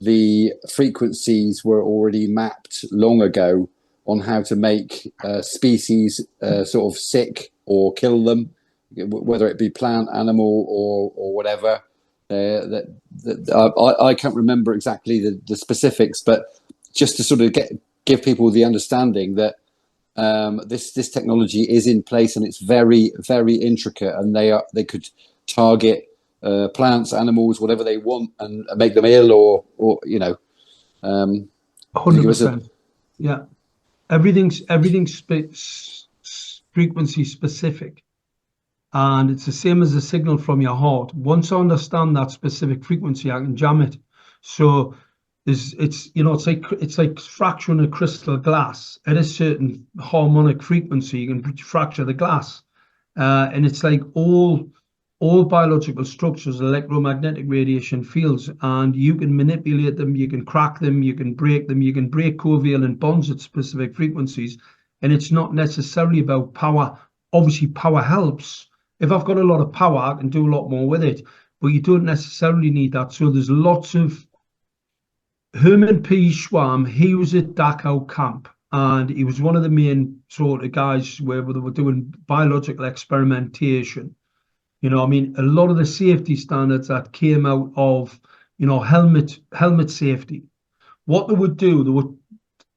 [SPEAKER 5] the frequencies were already mapped long ago on how to make species sort of sick or kill them, whether it be plant, animal, or whatever. I can't remember exactly the specifics, but just to sort of give people the understanding that this technology is in place and it's very, very intricate, and they could target plants, animals, whatever they want, and make them ill or you know.
[SPEAKER 2] 100%. Yeah, everything's frequency specific, and it's the same as the signal from your heart. Once I understand that specific frequency, I can jam it. So it's like fracturing a crystal glass at a certain harmonic frequency. You can fracture the glass, and it's like all biological structures, electromagnetic radiation fields, and you can manipulate them, you can crack them, you can break them, you can break covalent bonds at specific frequencies, and it's not necessarily about power. Obviously, power helps. If I've got a lot of power, I can do a lot more with it, but you don't necessarily need that. So there's lots of Herman P. Schwamm, he was at Dachau camp, and he was one of the main sort of guys where they were doing biological experimentation. You know, I mean, a lot of the safety standards that came out of, you know, helmet safety, what they would do, they would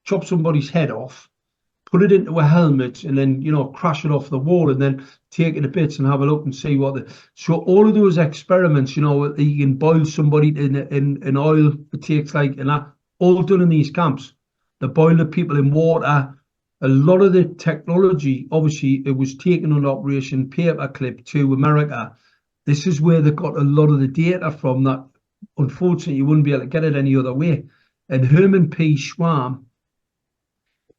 [SPEAKER 2] chop somebody's head off, put it into a helmet, and then, you know, crash it off the wall, and then take it to bits and have a look and see what the. So all of those experiments, you know, you can boil somebody in oil, it takes like, and that, all done in these camps. They boil the people in water. A lot of the technology, obviously, it was taken on Operation Paperclip to America. This is where they got a lot of the data from that, unfortunately, you wouldn't be able to get it any other way. And Herman P. Schwamm,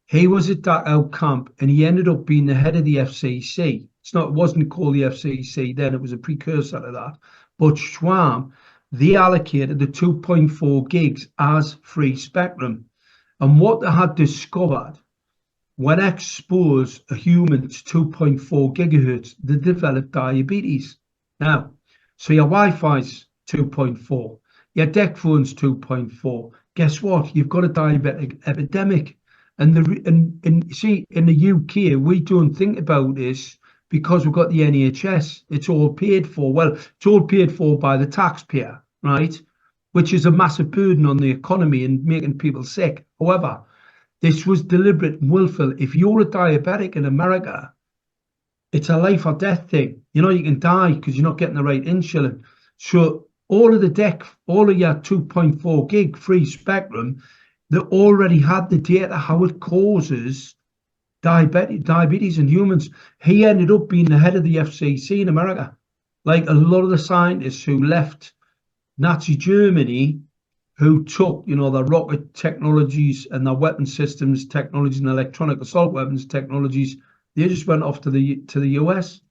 [SPEAKER 2] he was at Dachau camp, and he ended up being the head of the FCC. It wasn't called the FCC then, it was a precursor to that. But Schwamm, they allocated the 2.4 gigs as free spectrum. And what they had discovered, when exposed a human to 2.4 gigahertz, they develop diabetes. Now, so your Wi-Fi's 2.4, your deck phone's 2.4. Guess what? You've got a diabetic epidemic. And see, in the UK, we don't think about this because we've got the NHS. It's all paid for. Well, it's all paid for by the taxpayer, right? Which is a massive burden on the economy and making people sick. However, this was deliberate and willful. If you're a diabetic in America, it's a life or death thing. You know, you can die because you're not getting the right insulin. So all of your 2.4 gig free spectrum, they already had the data how it causes diabetes in humans. He ended up being the head of the FCC in America. Like a lot of the scientists who left Nazi Germany, who took, you know, the rocket technologies and the weapon systems technologies and electronic assault weapons technologies, they just went off to the US.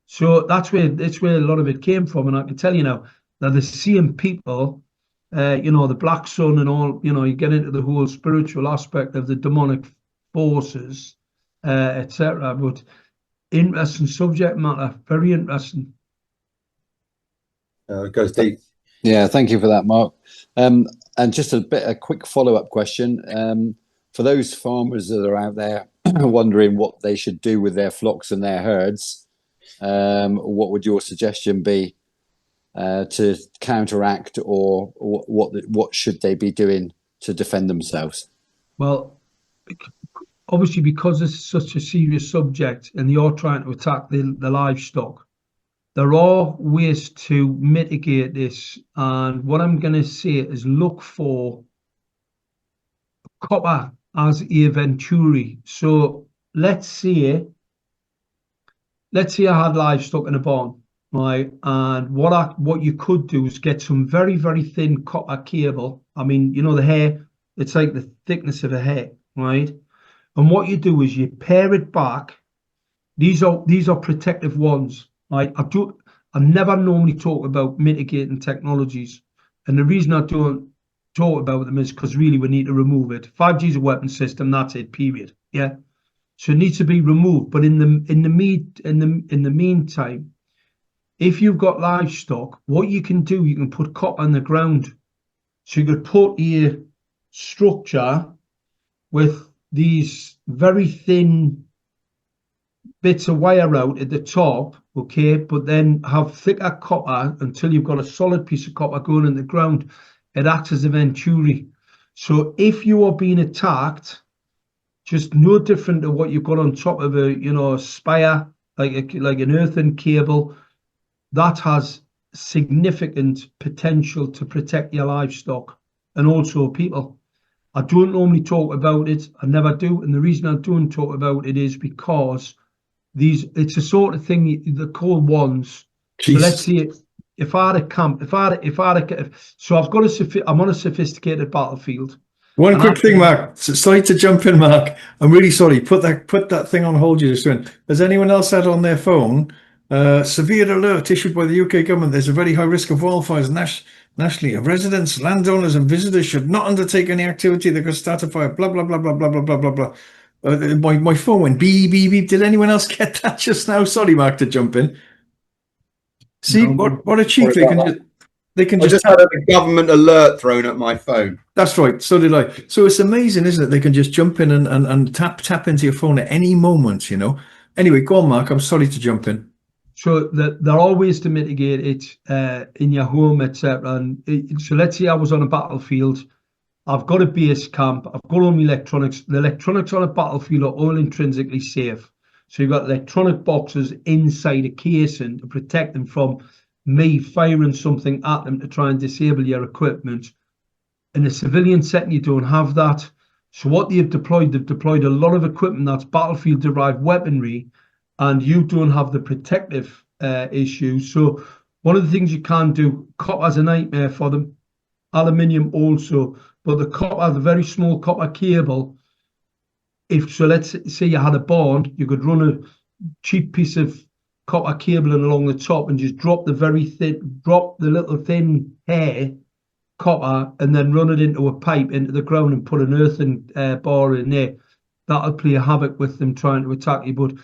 [SPEAKER 2] So that's where a lot of it came from. And I can tell you now, they're the same people, you know, the Black Sun and all, you know, you get into the whole spiritual aspect of the demonic forces, etc. But interesting subject matter, very interesting.
[SPEAKER 3] It goes deep.
[SPEAKER 5] Yeah, thank you for that, Mark. And just a quick follow-up question. For those farmers that are out there wondering what they should do with their flocks and their herds, what would your suggestion be to counteract, or what should they be doing to defend themselves?
[SPEAKER 2] Well, obviously, because it's such a serious subject and they are trying to attack the livestock, there are ways to mitigate this. And what I'm going to say is look for copper as a venturi. So let's say I had livestock in a barn, right? And what you could do is get some very, very thin copper cable. I mean, you know, the hair, it's like the thickness of a hair, right? And what you do is you pair it back. These are protective ones, right? I never normally talk about mitigating technologies, and the reason I don't talk about them is because really we need to remove it. 5G is a weapon system. That's it. Period. Yeah. So it needs to be removed. But in the meantime, if you've got livestock, what you can do, you can put copper on the ground. So you could put a structure with these very thin bits of wire out at the top, okay, but then have thicker copper until you've got a solid piece of copper going in the ground. It acts as a venturi. So if you are being attacked, just no different to what you've got on top of a, you know, a spire, like an earthen cable, that has significant potential to protect your livestock and also people. I don't normally talk about it. I never do. And the reason I don't talk about it is because it's a sort of thing they're called wands. So let's see if I had a camp, so I'm on a sophisticated battlefield.
[SPEAKER 1] One quick thing, Mark. Sorry to jump in, Mark. I'm really sorry. Put that thing on hold you just went. Has anyone else had on their phone? Severe alert issued by the UK government. There's a very high risk of wildfires nationally. Residents, landowners, and visitors should not undertake any activity that could start a fire. Blah blah blah blah blah blah blah blah blah. My phone went beep beep beep. Did anyone else get that just now? Sorry, Mark, to jump in. See what a cheek they can just
[SPEAKER 3] had a government alert thrown at my phone.
[SPEAKER 1] That's right. So did I. So it's amazing, isn't it? They can just jump in and tap into your phone at any moment, you know. Anyway, go on, Mark. I'm sorry to jump in.
[SPEAKER 2] So there are ways to mitigate it in your home, etc. And so let's say I was on a battlefield I've got a base camp, I've got all my electronics. The electronics on a battlefield are all intrinsically safe. So you've got electronic boxes inside a casing to protect them from me firing something at them to try and disable your equipment. In a civilian setting, you don't have that. So what they've deployed a lot of equipment that's battlefield-derived weaponry, and you don't have the protective issue. So one of the things you can do, copper's a nightmare for them, aluminium also, but the copper, the very small copper cable, let's say you had a barn, you could run a cheap piece of copper cabling along the top and just drop the little thin hair copper and then run it into a pipe into the ground and put an earthen bar in there. That'll play havoc with them trying to attack you. But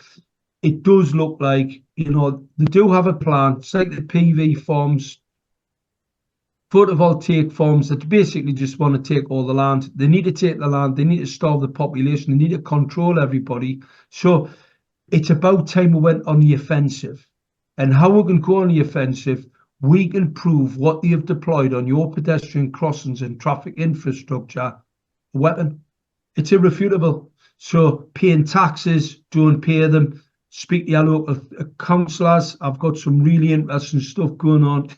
[SPEAKER 2] it does look like, they do have a plan. It's like the PV farms, photovoltaic farms that basically just want to take all the land. They need to take the land. They need to starve the population. They need to control everybody. So it's about time we went on the offensive. And how we can go on the offensive, we can prove what they have deployed on your pedestrian crossings and traffic infrastructure, a weapon. It's irrefutable. So paying taxes, don't pay them. Speak to your local councillors. I've got some really interesting stuff going on.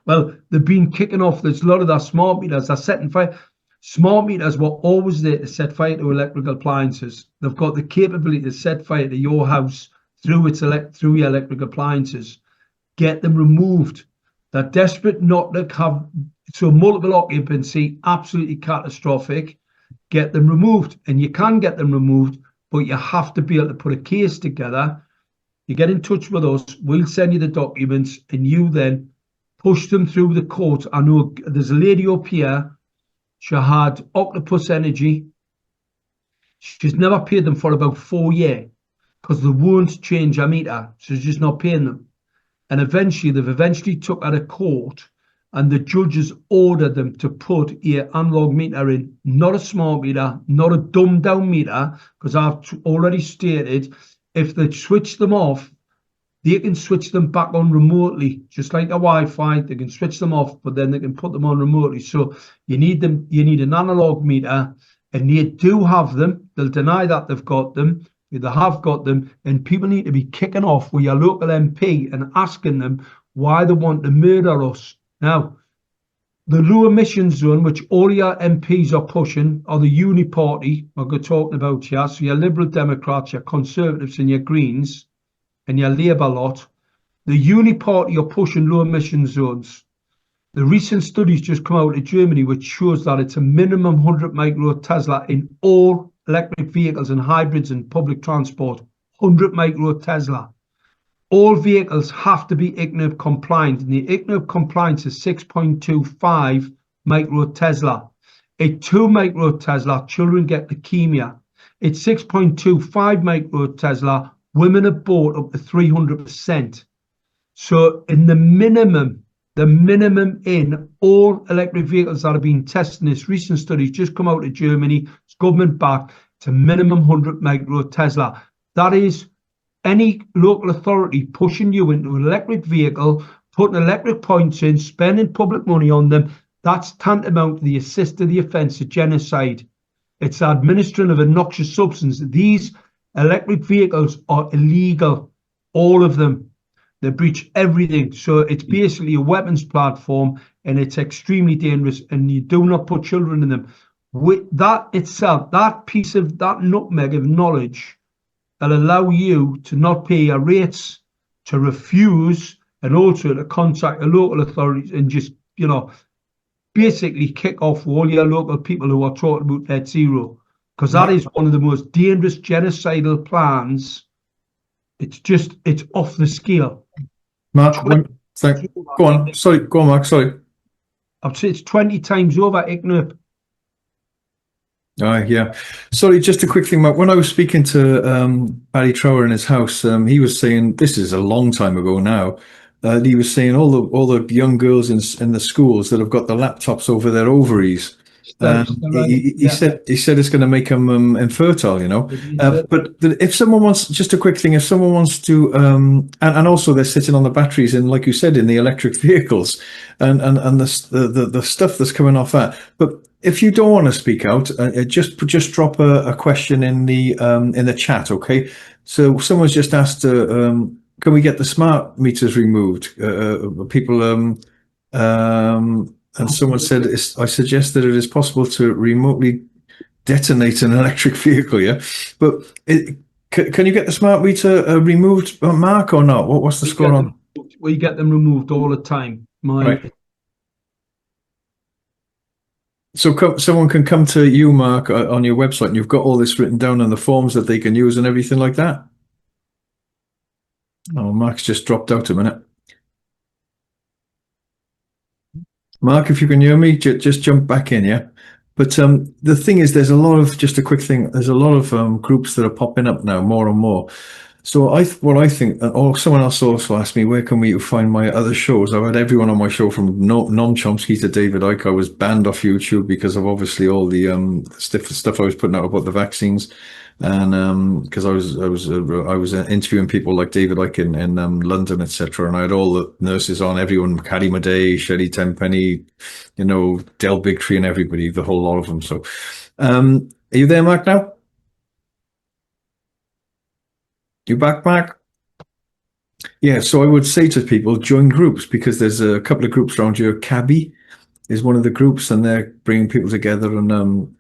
[SPEAKER 2] Well, they've been kicking off. There's a lot of their smart meters. They're setting fire. Smart meters were always there to set fire to electrical appliances. They've got the capability to set fire to your house through your electric appliances. Get them removed. They're desperate not to have multiple occupancy, absolutely catastrophic. Get them removed, and you can get them removed, but you have to be able to put a case together. You get in touch with us, we'll send you the documents, and you then push them through the court. I know there's a lady up here, she had Octopus Energy. She's never paid them for about 4 years because they won't change her meter. She's just not paying them. And they've took her to court, and the judges ordered them to put an analog meter in, not a smart meter, not a dumbed down meter, because I've already stated, if they switch them off, they can switch them back on remotely, just like a Wi-Fi. They can switch them off, but then they can put them on remotely. So you need an analog meter, and they do have them. They'll deny that they've got them. They have got them, and people need to be kicking off with your local MP and asking them why they want to murder us. Now, the low emission zone, which all your MPs are pushing, are the uni party we're talking about here. So your Liberal Democrats, your Conservatives and your Greens and your Labour lot. The uni party are pushing low emission zones. The recent studies just come out of Germany, which shows that it's a minimum 100 micro Tesla in all electric vehicles and hybrids and public transport. 100 micro Tesla. All vehicles have to be ICNIRP compliant, and the ICNIRP compliance is 6.25 micro Tesla. At 2 micro Tesla, children get leukemia. At 6.25 micro Tesla, women are bought up to 300%. So in the minimum in all electric vehicles that have been tested in this recent study just come out of Germany, it's government backed, to minimum 100 micro Tesla. That is any local authority pushing you into an electric vehicle, putting electric points in, spending public money on them. That's tantamount to the assist to the offence of genocide. It's administering of a noxious substance. These electric vehicles are illegal, all of them. They breach everything. So it's basically a weapons platform, and it's extremely dangerous, and you do not put children in them. With that itself, that piece of that nutmeg of knowledge will allow you to not pay your rates, to refuse, and also to contact the local authorities and just, basically kick off all your local people who are talking about net zero. Because that is one of the most dangerous genocidal plans. It's off the scale.
[SPEAKER 1] Mark, go on. Sorry, go on, Mark. Sorry.
[SPEAKER 2] I'd say it's 20 times over ICNIRP.
[SPEAKER 1] Yeah. Sorry, just a quick thing, Mark. When I was speaking to Barry Trower in his house, he was saying, this is a long time ago now, he was saying all the young girls in the schools that have got the laptops over their ovaries. He said it's going to make them infertile, but if someone wants, just a quick thing, if someone wants to, and also they're sitting on the batteries, and like you said, in the electric vehicles, and the stuff that's coming off that. But if you don't want to speak out, just drop a question in the chat, okay? So someone's just asked, can we get the smart meters removed? People, and someone said, I suggested it is possible to remotely detonate an electric vehicle, yeah? But can you get the smart meter removed, Mark, or not? What's the score on?
[SPEAKER 2] We get them removed all the time.
[SPEAKER 1] Right. So someone can come to you, Mark, on your website, and you've got all this written down on the forms that they can use and everything like that? Oh, Mark's just dropped out a minute. Mark, if you can hear me, just jump back in, yeah? But the thing is, there's a lot of, just a quick thing, there's a lot of groups that are popping up now, more and more. So what I think, or someone else also asked me, where can we find my other shows? I've had everyone on my show from Noam Chomsky to David Icke. I was banned off YouTube because of obviously all the stuff I was putting out about the vaccines, and because I was interviewing people like David Icke in London, etc. And I had all the nurses on, everyone, Carrie Madej, Shelley Tenpenny, you know, Del Bigtree, and everybody, the whole lot of them. So, are you there, Mark? Now? You back, Mark? Yeah, so I would say to people, join groups, because there's a couple of groups around here. Cabby is one of the groups, and they're bringing people together and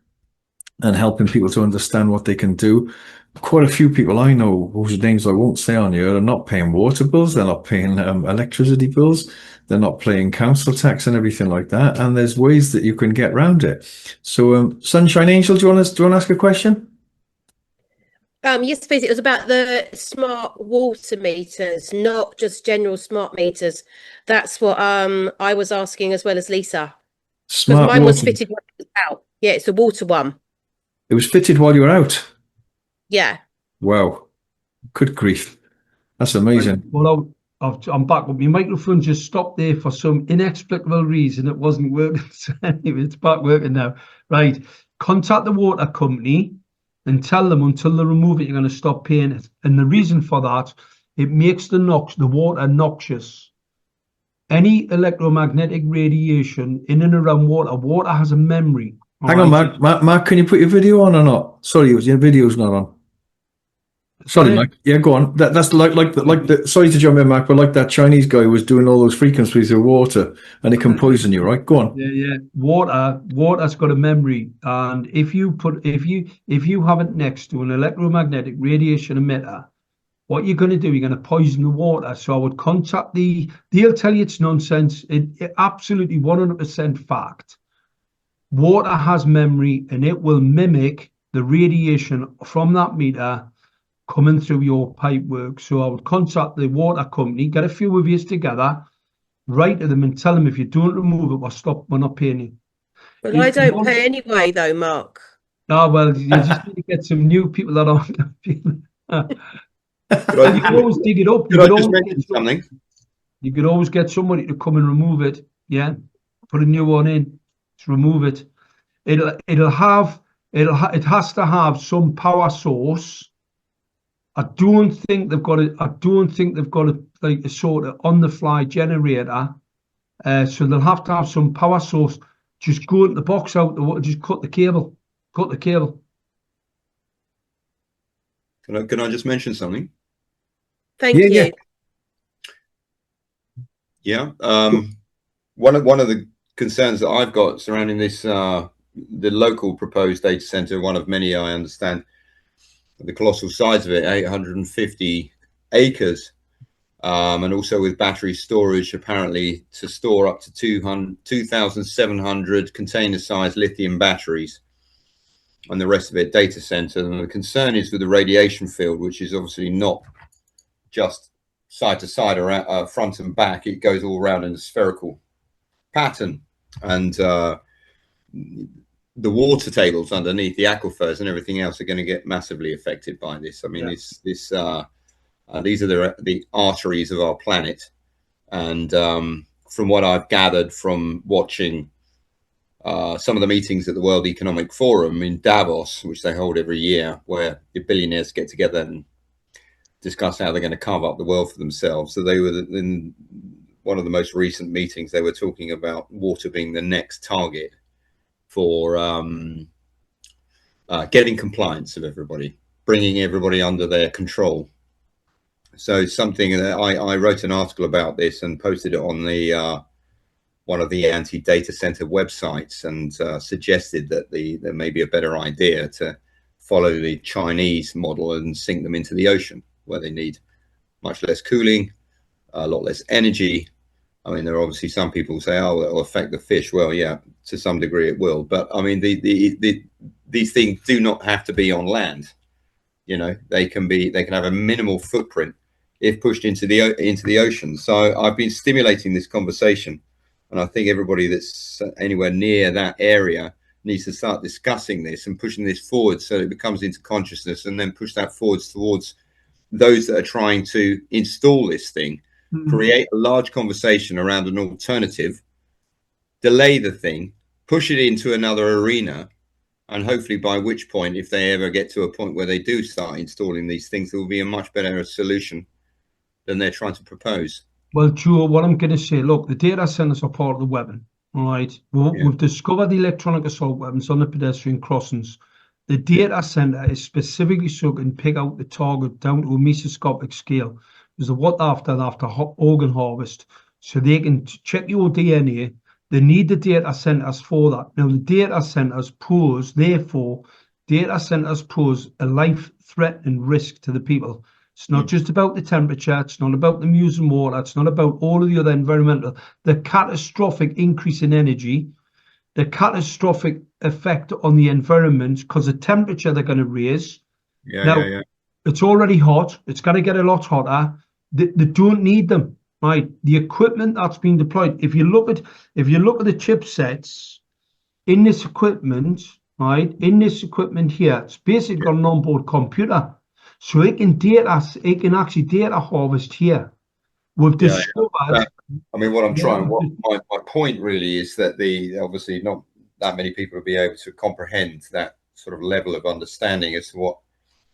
[SPEAKER 1] helping people to understand what they can do. Quite a few people I know, whose names I won't say on here, are not paying water bills, they're not paying electricity bills, they're not paying council tax and everything like that. And there's ways that you can get around it. So, Sunshine Angel, do you want to ask a question?
[SPEAKER 6] Yes, please. It was about the smart water meters, not just general smart meters. That's what I was asking, as well as Lisa. Because mine was fitted when it was out. Yeah, it's the water one.
[SPEAKER 1] It was fitted while you were out?
[SPEAKER 6] Yeah.
[SPEAKER 1] Wow. Good grief. That's amazing.
[SPEAKER 2] Well, I'm back, but my microphone just stopped there for some inexplicable reason. It wasn't working. So anyway, it's back working now. Right. Contact the water company and tell them until they remove it, you're going to stop paying it. And the reason for that, it makes the water noxious. Any electromagnetic radiation in and around water has a memory.
[SPEAKER 1] Hang on, Mark, can you put your video on or not? Sorry, your video's not on. Sorry, Mike. Yeah, go on. That's like the. Sorry to jump in, Mark, but like that Chinese guy who was doing all those frequencies of water, and it can poison you, right? Go on.
[SPEAKER 2] Yeah. Water's got a memory, and if you have it next to an electromagnetic radiation emitter, what you're going to do, you're going to poison the water. So I would contact they'll tell you it's nonsense. It absolutely 100% fact. Water has memory, and it will mimic the radiation from that meter coming through your pipe work. So I would contact the water company, get a few of you together, write to them and tell them, if you don't remove it, we're not paying you.
[SPEAKER 6] Well, I don't pay anyway, though, Mark.
[SPEAKER 2] Oh, well, you just need to get some new people that aren't paying. You can always dig it up. You could always get somebody to come and remove it. Yeah, put a new one in to remove it. It has to have some power source. I don't think they've got a like a sort of on the fly generator. So they'll have to have some power source. Just go into the box out the water, just cut the cable.
[SPEAKER 3] Can I just mention something?
[SPEAKER 6] Thank you.
[SPEAKER 3] Yeah. One of the concerns that I've got surrounding this, the local proposed data center, one of many I understand, the colossal size of it, 850 acres, and also with battery storage, apparently to store up to 2,700 container-sized lithium batteries, and the rest of it data center. And the concern is with the radiation field, which is obviously not just side to side, around front and back. It goes all around in a spherical pattern, and the water tables underneath, the aquifers and everything else, are going to get massively affected by this. I mean, these are the arteries of our planet, and from what I've gathered from watching some of the meetings at the World Economic Forum in Davos, which they hold every year, where the billionaires get together and discuss how they're going to carve up the world for themselves. So they were in one of the most recent meetings, they were talking about water being the next target for getting compliance of everybody, bringing everybody under their control. So something that I wrote an article about this and posted it on the one of the anti-data center websites, and suggested that there may be a better idea to follow the Chinese model and sink them into the ocean, where they need much less cooling, a lot less energy. I mean, there are obviously some people who say, oh, it'll affect the fish. Well, yeah, to some degree it will. But I mean, these things do not have to be on land. You know, they can have a minimal footprint if pushed into the ocean. So I've been stimulating this conversation, and I think everybody that's anywhere near that area needs to start discussing this and pushing this forward, so it becomes into consciousness, and then push that forwards towards those that are trying to install this thing. Create a large conversation around an alternative, delay the thing, push it into another arena, and hopefully by which point, if they ever get to a point where they do start installing these things, there will be a much better solution than they're trying to propose.
[SPEAKER 2] Well, Joe, what I'm going to say, look, the data centers are part of the weapon, all right? We've discovered the electronic assault weapons on the pedestrian crossings. The data center is specifically so it can pick out the target down to a mesoscopic scale. Because of what after organ harvest, so they can check your DNA. They need the data centers for that. Now, the data centers pose a life-threatening risk to the people. It's not just about the temperature. It's not about the using water. It's not about all of the other environmental. The catastrophic increase in energy, the catastrophic effect on the environment, because the temperature they're going to raise. It's already hot. It's going to get a lot hotter. They don't need them, right? The equipment that's being deployed. If you look at the chipsets in this equipment, right? In this equipment here, it's basically got an onboard computer, so it can actually data harvest here. We've discovered.
[SPEAKER 3] I mean, my point really is that obviously not that many people will be able to comprehend that sort of level of understanding as to what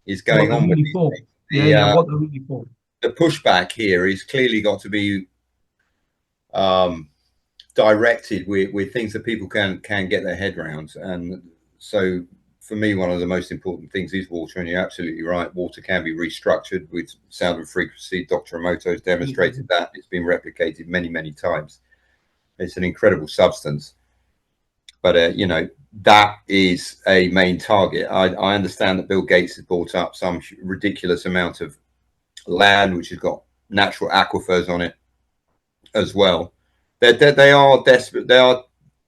[SPEAKER 3] is going on with these things.
[SPEAKER 2] What they're really for.
[SPEAKER 3] The pushback here is clearly got to be directed with things that people can get their head around. And so for me, one of the most important things is water, and you're absolutely right. Water can be restructured with sound and frequency. Dr. Emoto has demonstrated that. It's been replicated many, many times. It's an incredible substance. But, you know, that is a main target. I understand that Bill Gates has bought up some ridiculous amount of land which has got natural aquifers on it as well. They are desperate. They are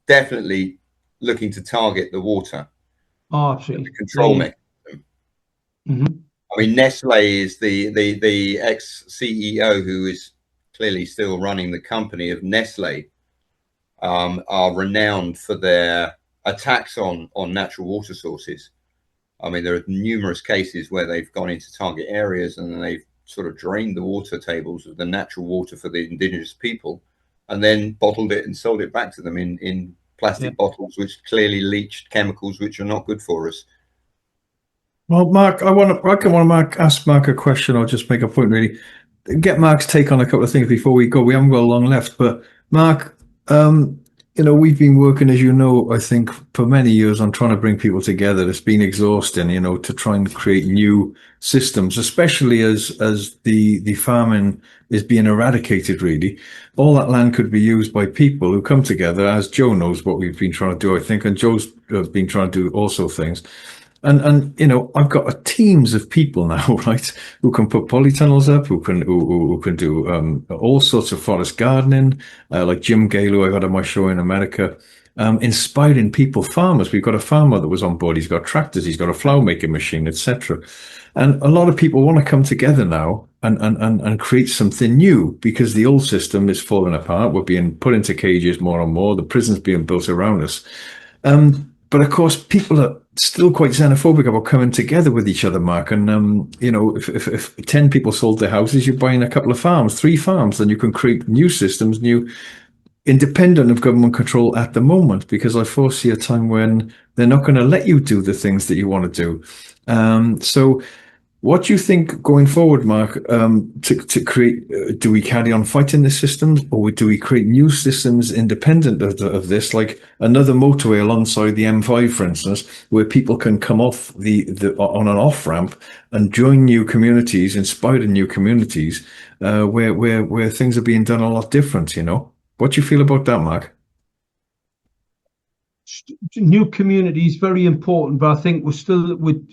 [SPEAKER 3] definitely looking to target the water.
[SPEAKER 2] Oh, absolutely.
[SPEAKER 3] The control mechanism. I mean, Nestle is the ex-CEO who is clearly still running the company of Nestle, are renowned for their attacks on natural water sources. I mean, there are numerous cases where they've gone into target areas and they've sort of drained the water tables of the natural water for the indigenous people, and then bottled it and sold it back to them in plastic bottles, which clearly leached chemicals which are not good for us.
[SPEAKER 1] Well, Mark, I want to ask Mark a question, or just make a point, really. Get Mark's take on a couple of things before we go. We haven't got long left, but Mark, you know, we've been working, as you know, I think for many years on trying to bring people together. It's been exhausting, you know, to try and create new systems, especially as the farming is being eradicated, really. All that land could be used by people who come together, as Joe knows what we've been trying to do, I think, and Joe's been trying to do also things. And you know, I've got teams of people now, right, who can put polytunnels up, who can do all sorts of forest gardening, like Jim Gale, who I got on my show in America, inspiring people, farmers. We've got a farmer that was on board. He's got tractors, he's got a flour making machine, etc. And a lot of people want to come together now and create something new, because the old system is falling apart. We're being put into cages more and more. The prisons being built around us. But of course, people are still quite xenophobic about coming together with each other, Mark. And, you know, if 10 people sold their houses, you're buying a couple of farms, 3 farms, then you can create new systems, independent of government control at the moment, because I foresee a time when they're not going to let you do the things that you want to do. So What do you think going forward, Mark, to create, do we carry on fighting the systems, or do we create new systems independent of this, like another motorway alongside the M5, for instance, where people can come off on an off-ramp and join new communities, inspire new communities, where things are being done a lot different, you know? What do you feel about that, Mark?
[SPEAKER 2] New community is very important, but I think we're still with.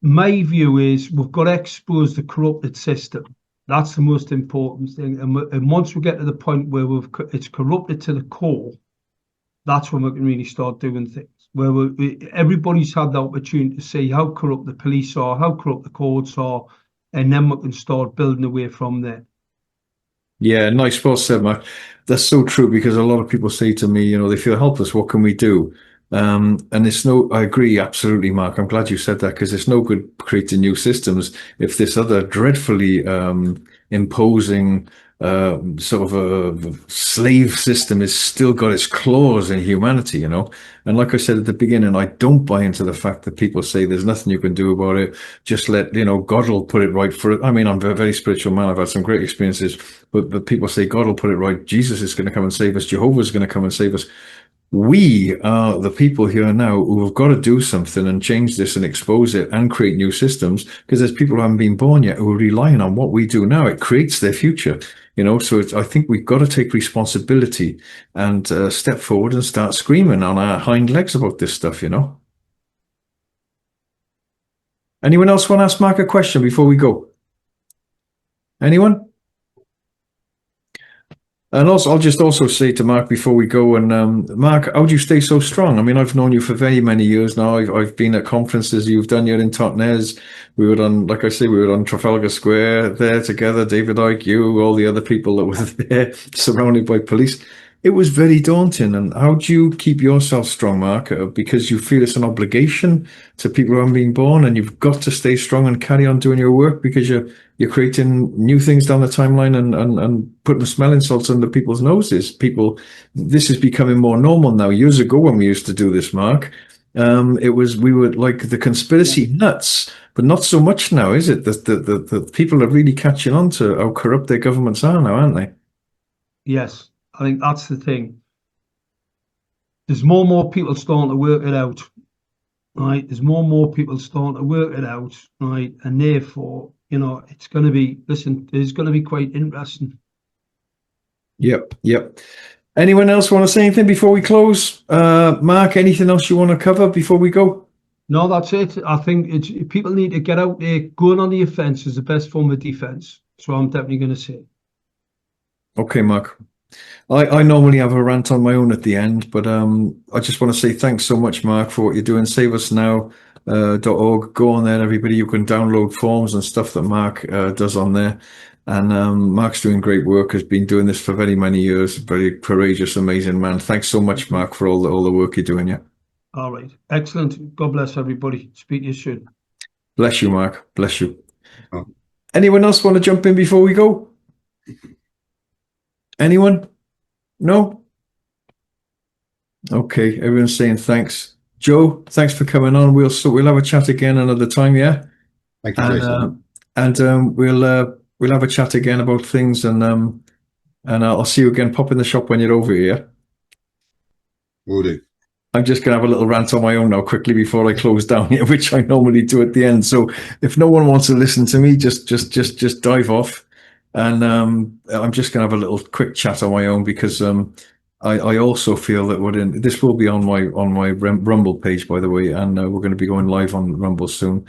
[SPEAKER 2] My view is we've got to expose the corrupted system. That's the most important thing. And once we get to the point where it's corrupted to the core, that's when we can really start doing things. Where everybody's had the opportunity to see how corrupt the police are, how corrupt the courts are, and then we can start building away from there.
[SPEAKER 1] Yeah, nice. Well said, Mark. That's so true, because a lot of people say to me, you know, they feel helpless. What can we do? And I agree, absolutely, Mark. I'm glad you said that, because it's no good creating new systems if this other dreadfully imposing sort of a slave system has still got its claws in humanity, you know. And like I said at the beginning, I don't buy into the fact that people say there's nothing you can do about it. Just let, you know, God will put it right for it. I mean, I'm a very spiritual man. I've had some great experiences, but people say God will put it right. Jesus is going to come and save us. Jehovah is going to come and save us. We are the people here now who have got to do something and change this and expose it and create new systems, because there's people who haven't been born yet who are relying on what we do now. It creates their future, you know. So I think we've got to take responsibility and step forward and start screaming on our hind legs about this stuff, you know. Anyone else want to ask Mark a question before we go? Anyone? And also, I'll just also say to Mark before we go, and Mark, how do you stay so strong? I mean, I've known you for very many years now. I've been at conferences you've done here in Totnes. We were on, like I say, we were on Trafalgar Square there together, David Icke, you, all the other people that were there, surrounded by police. It was very daunting. And how do you keep yourself strong, Mark? Because you feel it's an obligation to people who haven't been born, and you've got to stay strong and carry on doing your work, because you're creating new things down the timeline and putting smelling salts under people's noses. This is becoming more normal now. Years ago, when we used to do this, Mark, we were like the conspiracy nuts, but not so much now, is it? The people are really catching on to how corrupt their governments are now, aren't they?
[SPEAKER 2] Yes, I think that's the thing. There's more and more people starting to work it out, right? There's more and more people starting to work it out, right? And therefore, you know, it's going to be, listen, it's going to be quite interesting. Yep.
[SPEAKER 1] Anyone else want to say anything before we close? Mark, anything else you want to cover before we go?
[SPEAKER 2] No, that's it. I think people need to get out there. Going on the offence is the best form of defence. So I'm definitely going to say.
[SPEAKER 1] Okay, Mark. I normally have a rant on my own at the end, but I just want to say thanks so much, Mark, for what you're doing. SaveUsNow.org. Go on there, everybody. You can download forms and stuff that Mark does on there. And Mark's doing great work, has been doing this for very many years. Very courageous, amazing man. Thanks so much, Mark, for all the work you're doing. Yeah.
[SPEAKER 2] All right. Excellent. God bless everybody. Speak to you soon.
[SPEAKER 1] Bless you, Mark. Bless you. Oh. Anyone else want to jump in before we go? Anyone? No? Okay, everyone's saying thanks. Joe, thanks for coming on. We'll have a chat again another time, yeah?
[SPEAKER 3] Thank you, Jason.
[SPEAKER 1] We'll have a chat again about things, and I'll see you again. Pop in the shop when you're over here.
[SPEAKER 3] Will do.
[SPEAKER 1] I'm just going to have a little rant on my own now quickly before I close down here, which I normally do at the end. So if no one wants to listen to me, just dive off. And I'm just going to have a little quick chat on my own, because I also feel that this will be on my Rumble page, by the way, and we're going to be going live on Rumble soon.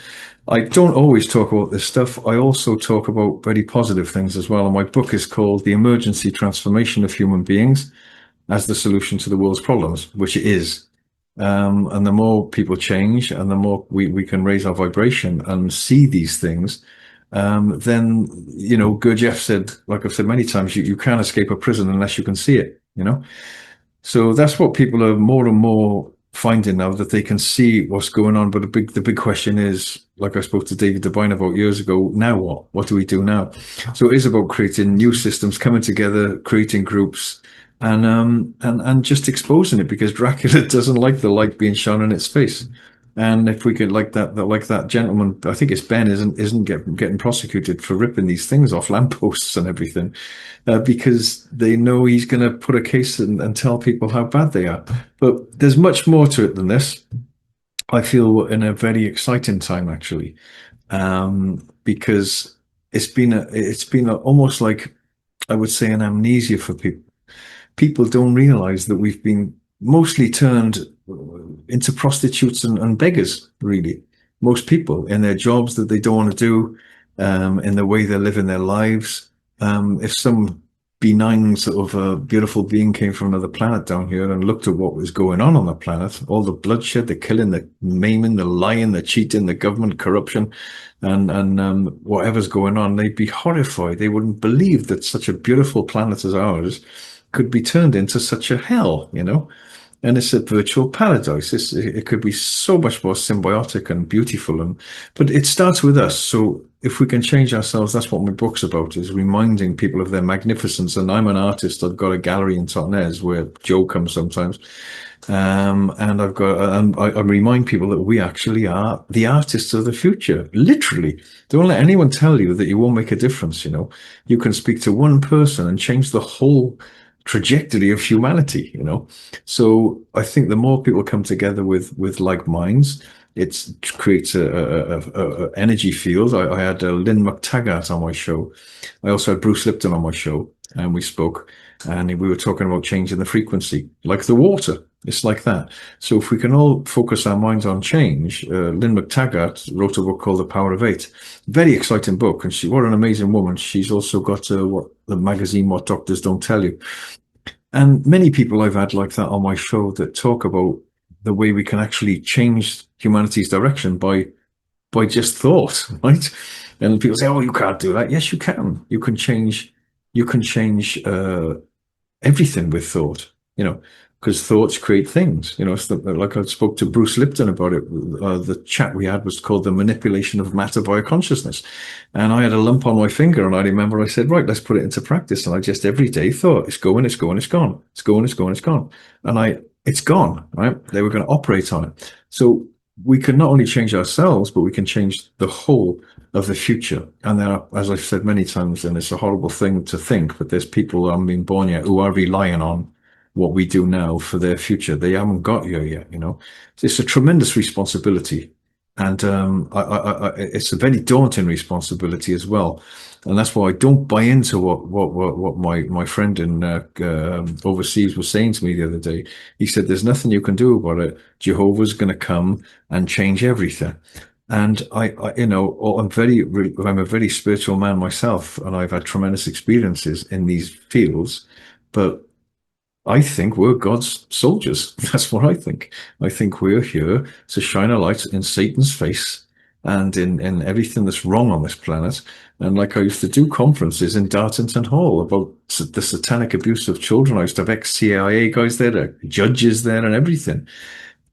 [SPEAKER 1] I don't always talk about this stuff. I also talk about very positive things as well. And my book is called The Emergency Transformation of Human Beings as the Solution to the World's Problems, which it is. And the more people change, and the more we can raise our vibration and see these things, then, you know, Gurdjieff said, like I've said many times, you can't escape a prison unless you can see it, you know. So that's what people are more and more finding now, that they can see what's going on. But the big question is, like I spoke to David Devine about years ago, now what? What do we do now? So it is about creating new systems, coming together, creating groups, and just exposing it, because Dracula doesn't like the light being shone in its face. And if we could, like that gentleman, I think it's Ben, isn't getting prosecuted for ripping these things off lampposts and everything, because they know he's going to put a case and tell people how bad they are. But there's much more to it than this. I feel we're in a very exciting time, actually, because it's been almost like, I would say, an amnesia for people. People don't realize that we've been mostly turned into prostitutes and beggars, really. Most people in their jobs that they don't want to do, in the way they're living their lives. If some benign sort of beautiful being came from another planet down here and looked at what was going on the planet, all the bloodshed, the killing, the maiming, the lying, the cheating, the government corruption, and whatever's going on, they'd be horrified. They wouldn't believe that such a beautiful planet as ours could be turned into such a hell, and it's a virtual paradise. It could be so much more symbiotic and beautiful, but it starts with us. So if we can change ourselves, that's what my book's about, is reminding people of their magnificence. And I'm an artist. I've got a gallery in Totnes where Joe comes sometimes. And I remind people that we actually are the artists of the future. Literally, don't let anyone tell you that you won't make a difference. You can speak to one person and change the whole trajectory of humanity. So I think the more people come together with like minds, it creates a energy field. I had Lynn McTaggart on my show. I also had Bruce Lipton on my show, and we spoke, and we were talking about changing the frequency, like the water. It's like that. So if we can all focus our minds on change, Lynn McTaggart wrote a book called The Power of Eight. Very exciting book, and what an amazing woman. She's also got what the magazine What Doctors Don't Tell You. And many people I've had like that on my show that talk about the way we can actually change humanity's direction by just thought, right? And people say, "Oh, you can't do that." Yes, you can. You can change everything with thought, because thoughts create things. It's like I spoke to Bruce Lipton about it. The chat we had was called The Manipulation of Matter via Consciousness. And I had a lump on my finger, and I remember I said, right, let's put it into practice. And I just every day thought, it's going, it's going, it's gone. It's going, it's going, it's gone. And it's gone, right? They were going to operate on it. So we can not only change ourselves, but we can change the whole of the future. And there are, as I've said many times, and it's a horrible thing to think, but there's people who haven't been born yet who are relying on what we do now for their future. They haven't got here yet, It's a tremendous responsibility. And it's a very daunting responsibility as well. And that's why I don't buy into what my friend in overseas was saying to me the other day. He said, there's nothing you can do about it. Jehovah's going to come and change everything. And I'm a very spiritual man myself, and I've had tremendous experiences in these fields, but I think we're God's soldiers. That's what I think. I think we're here to shine a light in Satan's face and in everything that's wrong on this planet. And like I used to do conferences in Dartington Hall about the satanic abuse of children. I used to have ex-CIA guys there, judges there and everything.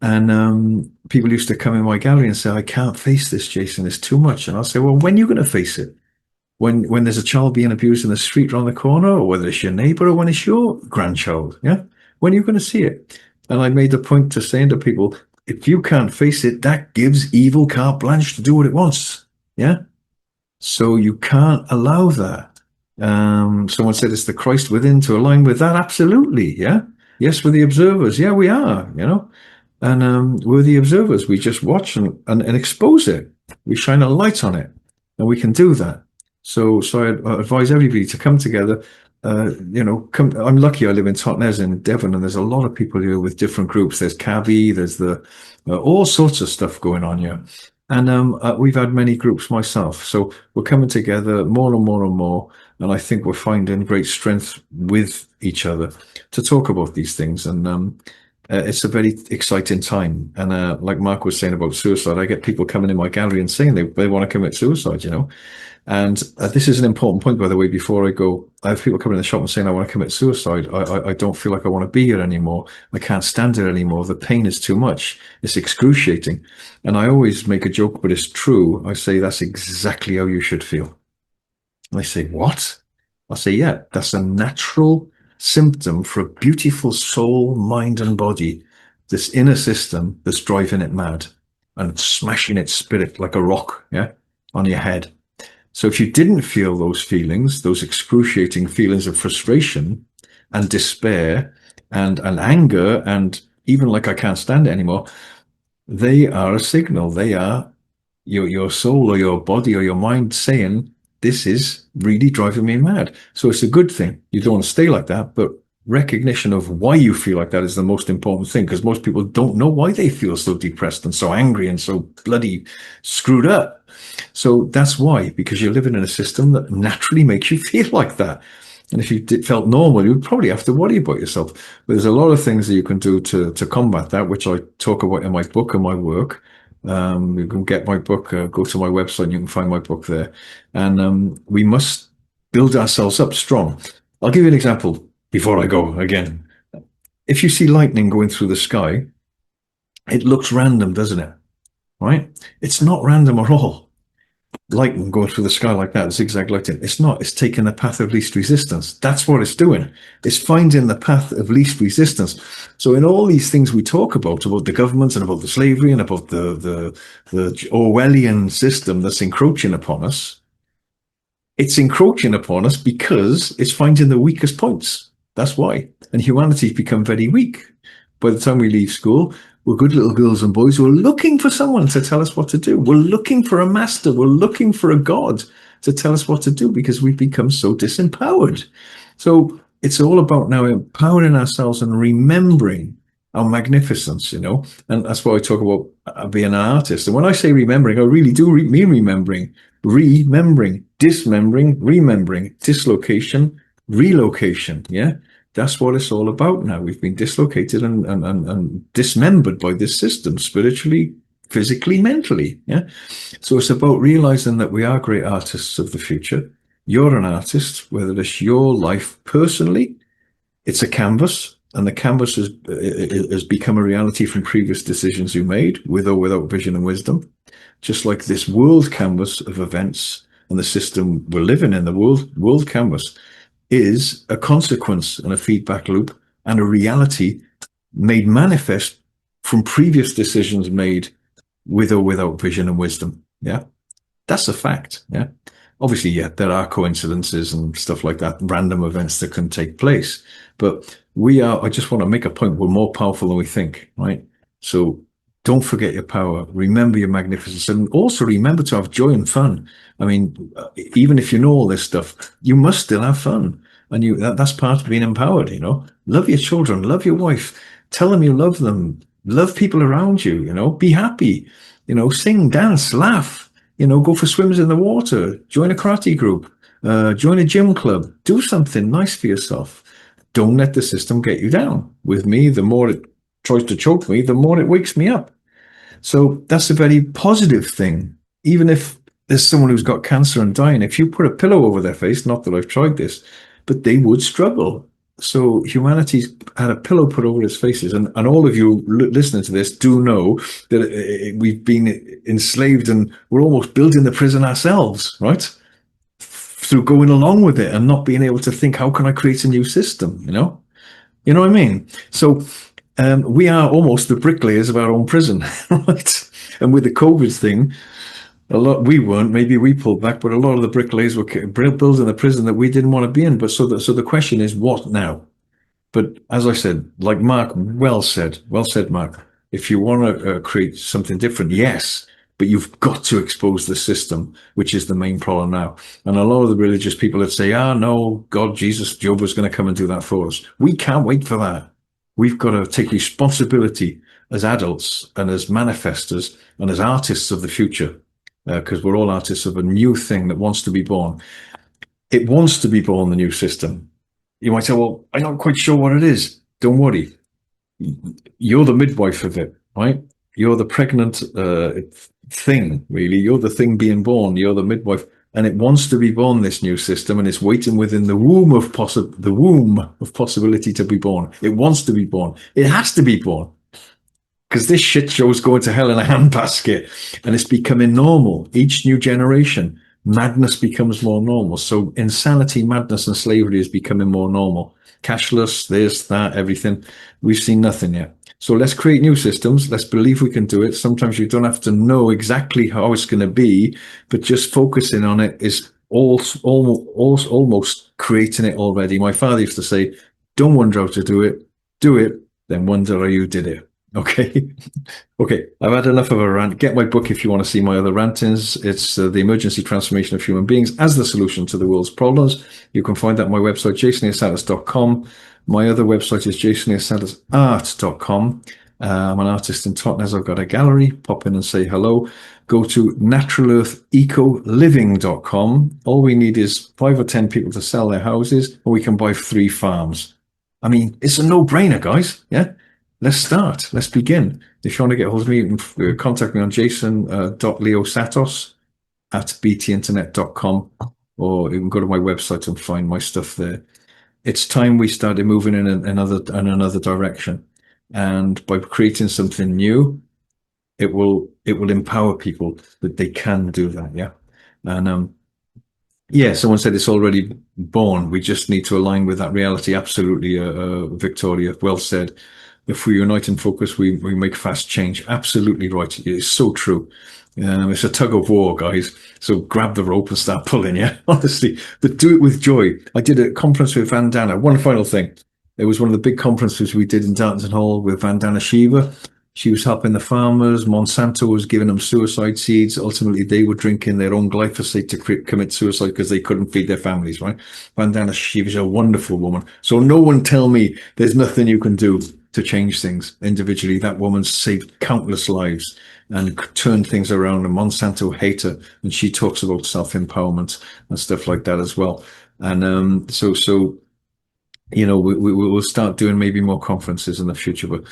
[SPEAKER 1] And people used to come in my gallery and say, I can't face this, Jason. It's too much. And I'll say, well, when are you going to face it? When there's a child being abused in the street around the corner, or whether it's your neighbor or when it's your grandchild, yeah? When are you going to see it? And I made the point to saying to people, if you can't face it, that gives evil carte blanche to do what it wants, yeah? So you can't allow that. Someone said it's the Christ within to align with that. Absolutely, yeah? Yes, we're the observers. Yeah, we are, And we're the observers. We just watch and expose it. We shine a light on it, and we can do that. So I advise everybody to come together. I'm lucky I live in Totnes in Devon, and there's a lot of people here with different groups. There's CAVI, there's all sorts of stuff going on here. And we've had many groups myself. So we're coming together more and more and more. And I think we're finding great strength with each other to talk about these things. And it's a very exciting time. And like Mark was saying about suicide, I get people coming in my gallery and saying they want to commit suicide, And this is an important point, by the way, before I go. I have people coming in the shop and saying, I want to commit suicide. I don't feel like I want to be here anymore. I can't stand it anymore. The pain is too much. It's excruciating. And I always make a joke, but it's true. I say, that's exactly how you should feel. And they say, what? I say, yeah, that's a natural symptom for a beautiful soul, mind, and body, this inner system that's driving it mad. and smashing its spirit like a rock, yeah, on your head. So if you didn't feel those feelings, those excruciating feelings of frustration and despair and anger and even like I can't stand it anymore, they are a signal. They are your soul or your body or your mind saying, this is really driving me mad. So it's a good thing. You don't want to stay like that, but recognition of why you feel like that is the most important thing, because most people don't know why they feel so depressed and so angry and so bloody screwed up. So that's why, because you're living in a system that naturally makes you feel like that. And if you felt normal, you would probably have to worry about yourself. But there's a lot of things that you can do to combat that, which I talk about in my book and my work. You can get my book, go to my website, and you can find my book there. And we must build ourselves up strong. I'll give you an example before I go again. If you see lightning going through the sky, it looks random, doesn't it? Right? It's not random at all. Lightning going through the sky like that, zigzag lightning. It's not. It's taking the path of least resistance. That's what it's doing. It's finding the path of least resistance. So in all these things we talk about the government and about the slavery and about the Orwellian system that's encroaching upon us, it's encroaching upon us because it's finding the weakest points. That's why. And humanity's become very weak. By the time we leave school, we're good little girls and boys who are looking for someone to tell us what to do. We're looking for a master. We're looking for a God to tell us what to do because we've become so disempowered. So it's all about now empowering ourselves and remembering our magnificence, you know, and that's why I talk about being an artist. And when I say remembering, I really do mean remembering, dismembering, remembering, dislocation, relocation, yeah? That's what it's all about now. We've been dislocated and dismembered by this system, spiritually, physically, mentally. Yeah. So it's about realizing that we are great artists of the future. You're an artist, whether it's your life personally, it's a canvas, and the canvas has become a reality from previous decisions you made, with or without vision and wisdom. Just like this world canvas of events and the system we're living in, the world canvas is a consequence and a feedback loop and a reality made manifest from previous decisions made with or without vision and wisdom. Yeah, that's a fact. Yeah, obviously, yeah, there are coincidences and stuff like that, random events that can take place. But I just want to make a point, we're more powerful than we think, right? So don't forget your power. Remember your magnificence, and also remember to have joy and fun. I mean, even if you know all this stuff, you must still have fun. And that's part of being empowered, you know. Love your children, love your wife, tell them you love them, love people around you, you know, be happy, you know, sing, dance, laugh, you know, go for swims in the water, join a karate group, join a gym club, do something nice for yourself. Don't let the system get you down. With me, the more it tries to choke me, the more it wakes me up. So that's a very positive thing. Even if there's someone who's got cancer and dying, if you put a pillow over their face, not that I've tried this, but they would struggle. So humanity's had a pillow put over its faces. And all of you listening to this do know that we've been enslaved and we're almost building the prison ourselves, right? Through going along with it and not being able to think, how can I create a new system, you know? You know what I mean? So we are almost the bricklayers of our own prison, right? And with the COVID thing, we weren't, maybe we pulled back, but a lot of the bricklayers were building a prison that we didn't want to be in. But so the question is, what now? But as I said, like Mark, well said, Mark. If you want to create something different, yes, but you've got to expose the system, which is the main problem now. And a lot of the religious people that say, no, God, Jesus, Jehovah's going to come and do that for us. We can't wait for that. We've got to take responsibility as adults and as manifestors and as artists of the future. Because we're all artists of a new thing that wants to be born. It wants to be born, the new system. You might say, well, I'm not quite sure what it is. Don't worry. You're the midwife of it, right? You're the pregnant thing, really. You're the thing being born. You're the midwife. And it wants to be born, this new system, and it's waiting within the womb of possibility to be born. It wants to be born. It has to be born. Because this shit show is going to hell in a handbasket, and it's becoming normal. Each new generation, madness becomes more normal. So insanity, madness, and slavery is becoming more normal. Cashless, this, that, everything. We've seen nothing yet. So let's create new systems. Let's believe we can do it. Sometimes you don't have to know exactly how it's going to be, but just focusing on it is almost creating it already. My father used to say, don't wonder how to do it, then wonder how you did it. Okay. Okay, I've had enough of a rant. Get my book if you want to see my other rantings. It's The Emergency Transformation of Human Beings as the Solution to the World's Problems. You can find that on my website, jasoniasatis.com. My other website is jasoniasatisart.com. I'm an artist in Totnes. I've got a gallery. Pop in and say hello. Go to naturalearthecoliving.com. All we need is 5 or 10 people to sell their houses, and we can buy 3 farms. I mean, it's a no-brainer, guys. Yeah? Let's start. Let's begin. If you want to get hold of me, you can contact me on jason.leosatos@btinternet.com, or you can go to my website and find my stuff there. It's time we started moving in another direction. And by creating something new, it will empower people that they can do that. Yeah. And yeah, someone said it's already born. We just need to align with that reality. Absolutely, Victoria. Well said. If we unite and focus, we make fast change. Absolutely right. It's so true. It's a tug of war, guys. So grab the rope and start pulling, yeah? Honestly, but do it with joy. I did a conference with Vandana. One final thing. It was one of the big conferences we did in Dartington Hall with Vandana Shiva. She was helping the farmers. Monsanto was giving them suicide seeds. Ultimately, they were drinking their own glyphosate to commit suicide because they couldn't feed their families, right? Vandana Shiva is a wonderful woman. So no one tell me there's nothing you can do to change things individually. That woman saved countless lives and turned things around. And Monsanto hate her, and she talks about self-empowerment and stuff like that as well. And so you know, we'll start doing maybe more conferences in the future. But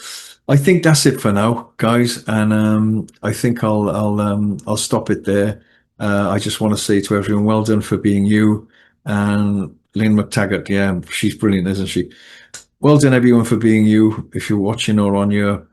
[SPEAKER 1] I think that's it for now, guys. And I think I'll stop it there. I just want to say to everyone, well done for being you. And Lynn McTaggart, yeah, she's brilliant, isn't she? Well done, everyone, for being you. If you're watching or on your,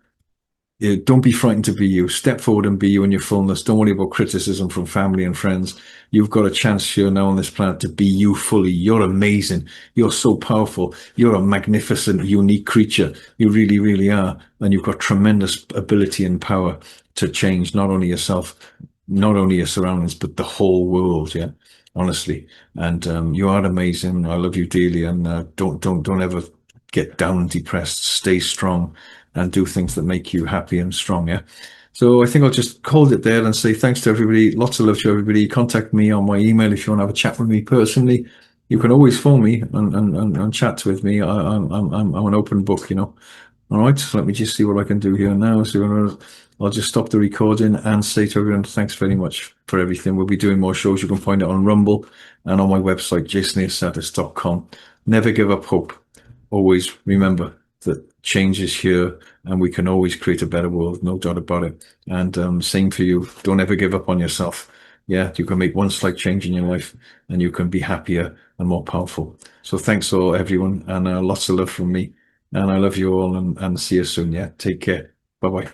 [SPEAKER 1] don't be frightened to be you. Step forward and be you in your fullness. Don't worry about criticism from family and friends. You've got a chance here now on this planet to be you fully. You're amazing. You're so powerful. You're a magnificent, unique creature. You really, really are. And you've got tremendous ability and power to change not only yourself, not only your surroundings, but the whole world. Yeah, honestly. And you are amazing. I love you dearly. And don't ever get down and depressed. Stay strong and do things that make you happy and strong. Yeah. So I think I'll just hold it there and say thanks to everybody. Lots of love to everybody. Contact me on my email if you want to have a chat with me personally. You can always phone me and chat with me. I'm an open book, you know. All right. So let me just see what I can do here now. So I'll just stop the recording and say to everyone, thanks very much for everything. We'll be doing more shows. You can find it on Rumble and on my website, jasoniasatis.com. Never give up hope. Always remember that change is here and we can always create a better world, no doubt about it. And same for you. Don't ever give up on yourself. Yeah, you can make one slight change in your life and you can be happier and more powerful. So thanks all, everyone, and lots of love from me. And I love you all and see you soon. Yeah, take care. Bye-bye.